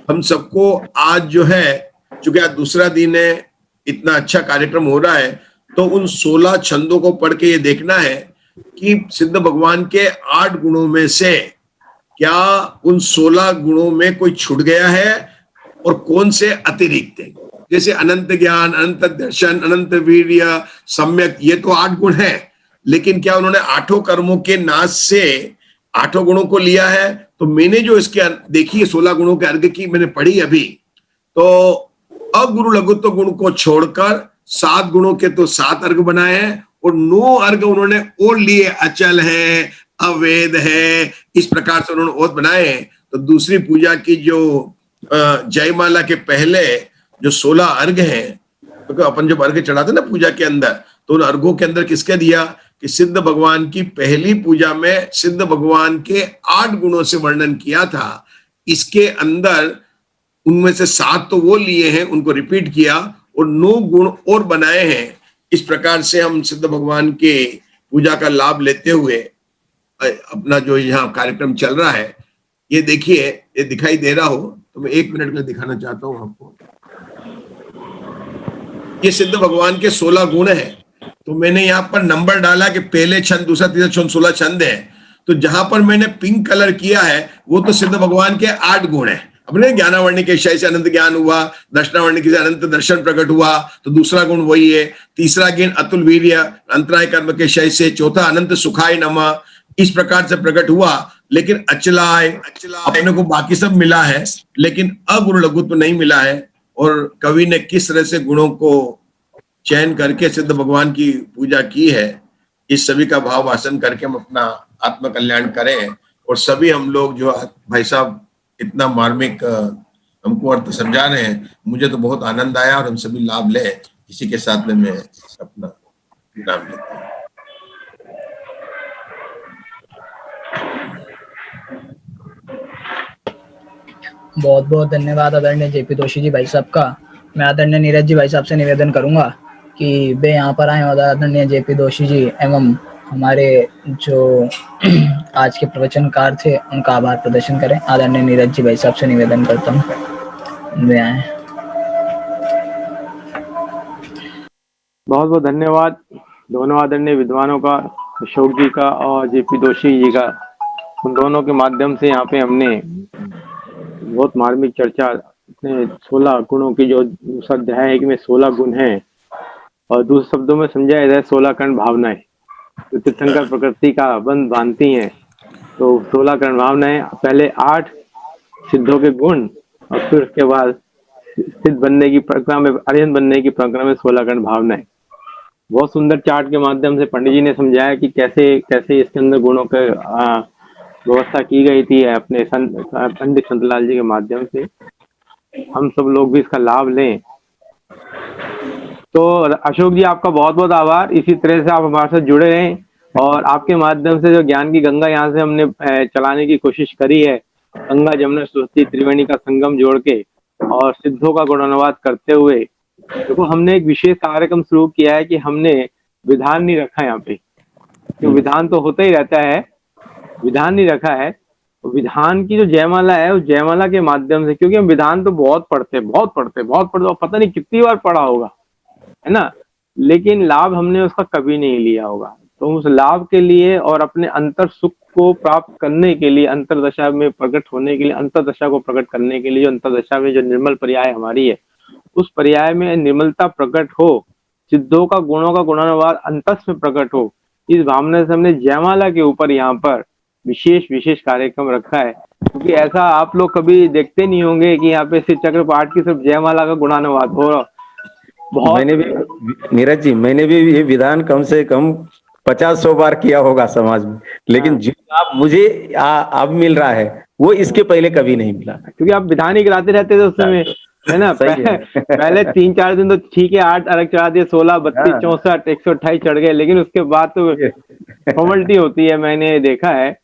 हम सबको आज जो है, चूंकि आज दूसरा दिन है, इतना अच्छा कार्यक्रम हो रहा है, तो उन 16 छंदों को पढ़ के ये देखना है कि सिद्ध भगवान के 8 गुणों में से क्या उन 16 गुणों में कोई छूट गया है और कौन से अतिरिक्त है। जैसे अनंत ज्ञान, अनंत दर्शन, अनंत वीर्य, सम्यक, ये तो 8 गुण है, लेकिन क्या उन्होंने 8 कर्मों के नाश से 8 गुणों को लिया है? तो मैंने जो इसके देखिए 16 गुणों के अर्घ की मैंने पढ़ी अभी, तो अगुरु लघुत्व गुण को छोड़कर 7 गुणों के तो 7 अर्घ बनाए हैं और 9 अर्घ उन्होंने और लिए, अचल है, अवेद है, इस प्रकार से उन्होंने और बनाए हैं। तो दूसरी पूजा की जो जयमाला के पहले जो 16 अर्घ हैं, तो अपन जब अर्घ चढ़ाते ना पूजा के अंदर, तो उन अर्घों के अंदर किसके दिया कि सिद्ध भगवान की पहली पूजा में सिद्ध भगवान के 8 गुणों से वर्णन किया था। इसके अंदर उनमें से 7 तो वो लिए हैं, उनको रिपीट किया और 9 गुण और बनाए हैं। इस प्रकार से हम सिद्ध भगवान के पूजा का लाभ लेते हुए अपना जो यहाँ कार्यक्रम चल रहा है, ये देखिए, ये दिखाई दे रहा हो तो मैं 1 मिनट में दिखाना चाहता हूं आपको। ये सिद्ध भगवान के 16 गुण हैं। तो मैंने यहाँ पर नंबर डाला कि पहले छंद, दूसरा, तीसरा छंद, 16 छंद है। तो जहां पर मैंने पिंक कलर किया है वो तो सिद्ध भगवान के 8 गुण है। अपने ज्ञानावर्ण के विषय से अनंत ज्ञान हुआ, दर्शनावर्ण के अनंत दर्शन प्रकट हुआ, तो दूसरा गुण वही है। तीसरा गुण अतुल वीर्य, अंतराय कर्म के विषय से। चौथा अनंत सुखाय नमः, इस प्रकार से प्रकट हुआ। लेकिन अचलाय अपने को बाकी सब मिला है, लेकिन अगुरु लघुत्व नहीं मिला है। और कवि ने किस तरह से गुणों को चयन करके सिद्ध भगवान की पूजा की है, इस सभी का भाव वासन करके हम अपना आत्म कल्याण करें। और सभी हम लोग जो भाई साहब इतना मार्मिक हमको अर्थ समझा रहे हैं, मुझे तो बहुत आनंद आया और हम सभी लाभ लें। इसी के साथ में मैं अपना विराम लेता हूँ। बहुत बहुत धन्यवाद आदरणीय जेपी दोषी जी भाई साहब का। मैं आदरणीय नीरज जी भाई साहब से निवेदन करूंगा कि वे यहाँ पर आए और आदरणीय जेपी दोषी जी एवं हमारे जो आज के प्रवचनकार थे उनका आभार प्रदर्शन करें। आदरणीय नीरज जी भाई साहब से निवेदन करता हूँ, वे आए। बहुत बहुत धन्यवाद दोनों आदरणीय विद्वानों का, अशोक जी का और जेपी दोषी जी का। उन दोनों के माध्यम से यहाँ पे हमने बहुत मार्मिक चर्चा, अपने 16 गुणों की, जो दूसरा अध्याय है कि में 16 गुण हैं और दूसरे शब्दों में समझाया जाए 16 कर्ण भावनाएं जो तीर्थंकर प्रकृति का बंध बांधती हैं। तो 16 कर्ण भावनाएं, पहले 8 सिद्धों के गुण और फिर उसके बाद सिद्ध बनने की प्रक्रिया में, अरिहंत बनने की प्रक्रिया में 16 कर्ण भावनाएं। बहुत सुंदर चार्ट के माध्यम से पंडित जी ने समझाया कि कैसे कैसे इसके अंदर गुणों के व्यवस्था की गई थी अपने पंडित संतलाल जी के माध्यम से। हम सब लोग भी इसका लाभ लें। तो अशोक जी आपका बहुत बहुत आभार। इसी तरह से आप हमारे साथ जुड़े रहें और आपके माध्यम से जो ज्ञान की गंगा यहाँ से हमने चलाने की कोशिश करी है, गंगा जमुना सरस्वती त्रिवेणी का संगम जोड़ के और सिद्धों का गुणानुवाद करते हुए, देखो हमने एक विशेष कार्यक्रम शुरू किया है कि हमने विधान नहीं रखा यहाँ पे। तो विधान तो होता ही रहता है, विधान नहीं रखा है। विधान की जो जयमाला है उस जयमाला के माध्यम से, क्योंकि हम विधान तो बहुत पढ़ते और पता नहीं कितनी बार पढ़ा होगा, है ना, लेकिन लाभ हमने उसका कभी नहीं लिया होगा। तो उस लाभ के लिए और अपने अंतर सुख को प्राप्त करने के लिए, अंतरदशा में प्रकट होने के लिए, अंतरदशा को प्रकट करने के लिए, जो अंतरदशा में जो निर्मल पर्याय हमारी है, उस पर्याय में निर्मलता प्रकट हो, सिद्धों का गुणों का गुणानुवाद अंतस में प्रकट हो, इस भावना से हमने जयमाला के ऊपर यहाँ पर विशेष विशेष कार्यक्रम रखा है। क्योंकि ऐसा आप लोग कभी देखते नहीं होंगे कि यहाँ पे शिव चक्र पाठ की सिर्फ जयमाला का गुणानुवाद हो रहा। बहुत मैंने भी, नीरज जी, मैंने भी ये विधान कम से कम 50-100 बार किया होगा समाज में, लेकिन जो लाभ मुझे अब मिल रहा है वो इसके पहले कभी नहीं मिला। क्योंकि आप विधान ही गिराते रहते थे उस समय, है ना। पहले 3-4 दिन तो ठीक है, 8 अर्घ चढ़ा दिए, 16, 32, 64, 128 चढ़ गए, लेकिन उसके बाद तो फॉर्मेलिटी होती है, मैंने देखा है।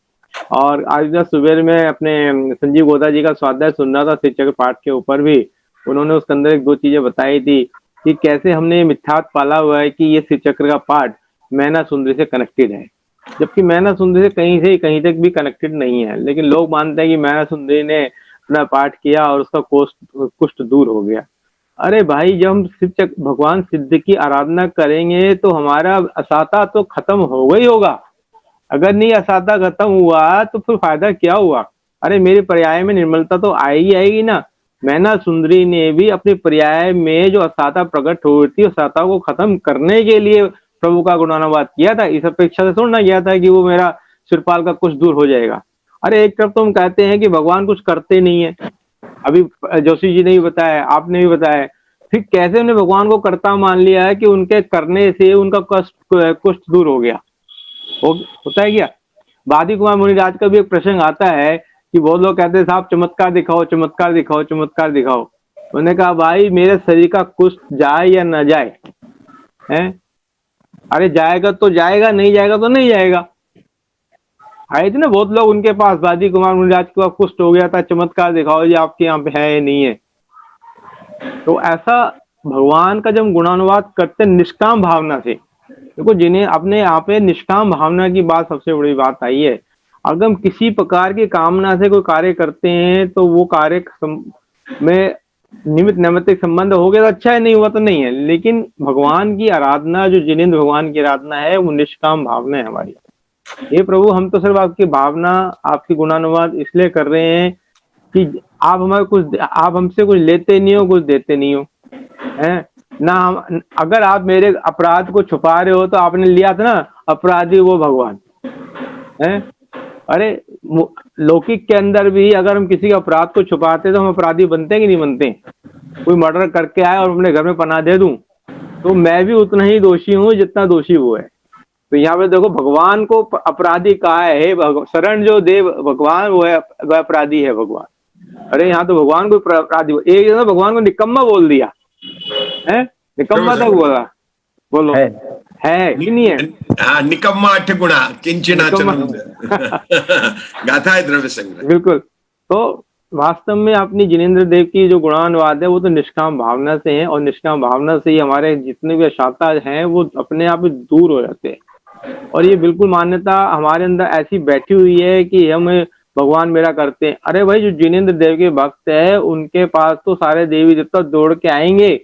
और आज सुबह में अपने संजीव गोदा जी का स्वाध्याय सुन रहा था शिक्षक पाठ के ऊपर भी, उन्होंने उसके अंदर 1-2 चीजें बताई थी कि कैसे हमने मिथ्यात्व पाला हुआ है कि ये शिव चक्र का पाठ मैना सुंदरी से कनेक्टेड है, जबकि मैना सुंदरी से कहीं तक भी कनेक्टेड नहीं है। लेकिन लोग मानते हैं कि मैना सुंदरी ने अपना पाठ किया और उसका कुष्ठ दूर हो गया। अरे भाई, जब हम भगवान सिद्ध की आराधना करेंगे तो हमारा असाता तो खत्म होगा ही होगा। अगर नहीं असाता खत्म हुआ तो फिर फायदा क्या हुआ। अरे मेरे पर्याय में निर्मलता तो आएगी ना। मैना सुंदरी ने भी अपने पर्याय में जो असाता प्रकट हुई थी, असाता को खत्म करने के लिए प्रभु का गुणानुवाद किया था। इस अपेक्षा से थोड़ा ना किया था कि वो मेरा सिरपाल का कुछ दूर हो जाएगा। अरे एक तरफ तो हम कहते हैं कि भगवान कुछ करते नहीं है, अभी जोशी जी ने भी बताया, आपने भी बताया, फिर कैसे उन्हें भगवान को कर्ता मान लिया है कि उनके करने से उनका कुष्ठ दूर हो गया। होता है क्या। वादी कुमार मुनिराज का भी एक प्रसंग आता है कि बहुत लोग कहते हैं साहब चमत्कार दिखाओ, चमत्कार दिखाओ, चमत्कार दिखाओ। उन्होंने कहा भाई मेरे शरीर का कुष्ठ जाए या ना जाए, है, अरे जाएगा तो जाएगा, नहीं जाएगा तो नहीं जाएगा। आए थे ना बहुत लोग उनके पास, वादी कुमार मुनिराज के पास कुष्ठ हो गया था, चमत्कार दिखाओ जी आपके यहाँ पे है या नहीं है। तो ऐसा भगवान का जब गुणानुवाद करते निष्काम भावना से, देखो जिन्हें अपने यहाँ पे निष्काम भावना की बात सबसे बड़ी बात आई है। अगर हम किसी प्रकार की कामना से कोई कार्य करते हैं तो वो कार्य में निमित्त नैमित्तिक संबंध हो गया तो अच्छा है, नहीं हुआ तो नहीं है। लेकिन भगवान की आराधना, जो जिनेंद्र भगवान की आराधना है, वो निष्काम भावना है हमारी। ये प्रभु हम तो सिर्फ आपकी भावना, आपकी गुणानुवाद इसलिए कर रहे हैं कि आप हमारे कुछ, आप हमसे कुछ लेते नहीं हो, कुछ देते नहीं हो, है ना। अगर आप मेरे अपराध को छुपा रहे हो तो आपने लिया था ना, अपराधी वो भगवान है। अरे लौकिक के अंदर भी अगर हम किसी के अपराध को छुपाते तो हम अपराधी बनते हैं कि नहीं बनते। कोई मर्डर करके आए और अपने घर में पनाह दे दूं तो मैं भी उतना ही दोषी हूं जितना दोषी वो है। तो यहाँ पे देखो भगवान को अपराधी कहा है, शरण जो दे भगवान वो है, वह अपराधी है भगवान। अरे यहाँ तो भगवान को अपराधी, एक जगह भगवान को निकम्मा बोल दिया है, निकम्मा तक बोला, बोलो है कि नहीं है। हाँ, निकम्मा 8 गुणा किंचनाचन गाथा है द्रव्य संग्रह। बिल्कुल। तो वास्तव में अपनी जिनेंद्र देव की जो गुणानुवाद है वो तो निष्काम भावना से है, और निष्काम भावना से ही हमारे जितने भी अशाता हैं वो अपने आप ही दूर हो जाते हैं। और ये बिल्कुल मान्यता हमारे अंदर ऐसी बैठी हुई है कि हम भगवान मेरा करते हैं। अरे भाई जो जिनेंद्र देव के भक्त है उनके पास तो सारे देवी देवता दौड़ के आएंगे,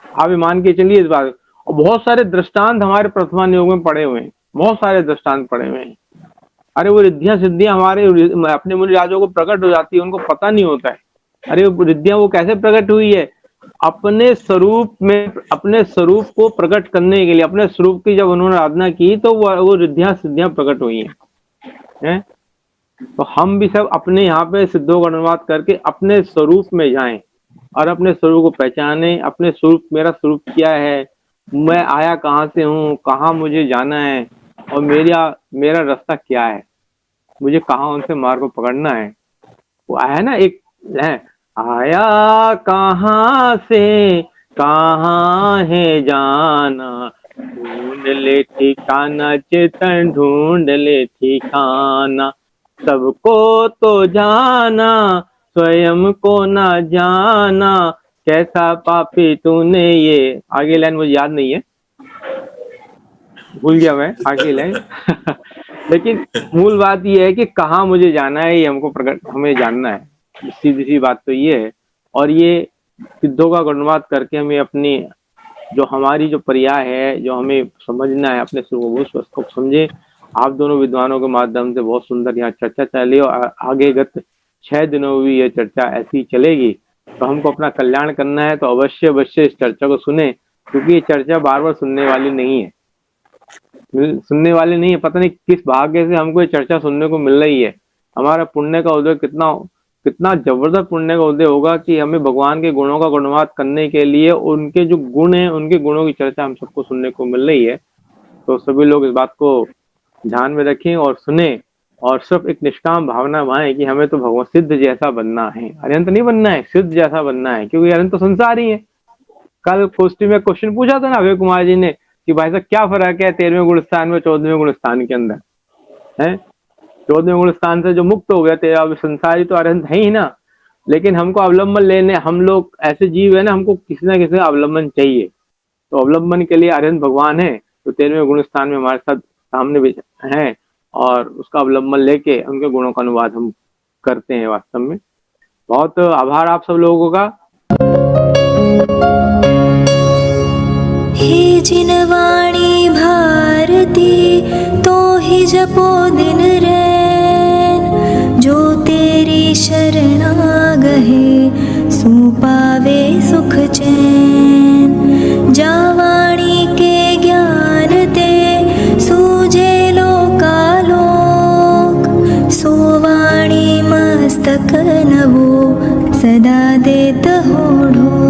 आप मान के चलिए इस बात। और बहुत सारे दृष्टांत हमारे प्रथमा योग में पड़े हुए हैं, बहुत सारे दृष्टांत पड़े हुए हैं। अरे वो रिद्धियां सिद्धियां हमारे अपने मुनि राजों को प्रकट हो जाती है, उनको पता नहीं होता है। अरे वो रिद्धियां वो कैसे प्रकट हुई है, अपने स्वरूप में, अपने स्वरूप को प्रकट करने के लिए, अपने स्वरूप की जब उन्होंने आराधना की तो वो रिद्धियां सिद्धियां प्रकट हुई हैं। तो हम भी सब अपने यहाँ पे सिद्धों का अनुवाद करके अपने स्वरूप में जाएं और अपने स्वरूप को पहचाने। अपने स्वरूप, मेरा स्वरूप क्या है, मैं आया कहाँ से हूँ, कहाँ मुझे जाना है, और मेरा रास्ता क्या है, मुझे कहाँ उनसे मार्ग को पकड़ना है। वो आया ना एक है, आया कहाँ से कहाँ है जाना, ढूंढ ले ठिकाना चेतन, ढूंढ ले ठिकाना, सबको तो जाना स्वयं को ना जाना, कैसा पापी तूने। ये आगे लाइन मुझे याद नहीं है, भूल गया मैं आगे लाइन लेकिन मूल बात ये है कि कहाँ मुझे जाना है, ये हमको हमें जानना है। सीधी सी बात तो ये है। और ये सिद्धों का गुणवाद करके हमें अपनी जो हमारी जो पर्याय है, जो हमें समझना है अपने सर्वभूत स्वस्थ को समझे। आप दोनों विद्वानों के माध्यम से बहुत सुंदर यहाँ चर्चा चली और आगे गत 6 दिनों में भी ये चर्चा ऐसी चलेगी। तो हमको अपना कल्याण करना है, तो अवश्य अवश्य इस चर्चा को सुने, क्योंकि ये चर्चा बार बार सुनने वाली नहीं है, पता नहीं किस भाग्य से हमको ये चर्चा सुनने को मिल रही है। हमारा पुण्य का उदय कितना जबरदस्त पुण्य का उदय होगा कि हमें भगवान के गुणों का गुणवाद करने के लिए उनके जो गुण हैं, उनके गुणों की चर्चा हम सबको सुनने को मिल रही है। तो सभी लोग इस बात को ध्यान में रखें और सुने, और सिर्फ एक निष्काम भावना भाएं कि हमें तो भगवान सिद्ध जैसा बनना है, अरिहंत नहीं बनना है, सिद्ध जैसा बनना है, क्योंकि अरिहंत तो संसार ही है। कल गोष्ठी में क्वेश्चन पूछा था ना अभय कुमार जी ने कि भाई साहब क्या फर्क है 13वें गुण स्थान में 14वें गुण स्थान के अंदर है। 14वें गुण स्थान से जो मुक्त हो गया 13 संसारी तो अरिहंत है ही ना, लेकिन हमको अवलंबन लेने, हम लोग ऐसे जीव है ना, हमको किसी ना किसी का अवलंबन चाहिए। तो अवलंबन के लिए अरिहंत भगवान है, तो 13वें गुण स्थान में हमारे साथ सामने भी है, और उसका अवलंबन लेके उनके गुणों का अनुवाद हम करते हैं। वास्तव में बहुत आभार आप सब लोगों का। हे जिनवाणी भारती तो ही जपो दिन रैन, जो तेरी शरणा गहे सो पावे सुख चैन। जावाणी के ज्ञान ते सूझे लोकालोक, सोवाणी मस्तक नवो सदा देत हो ढोक।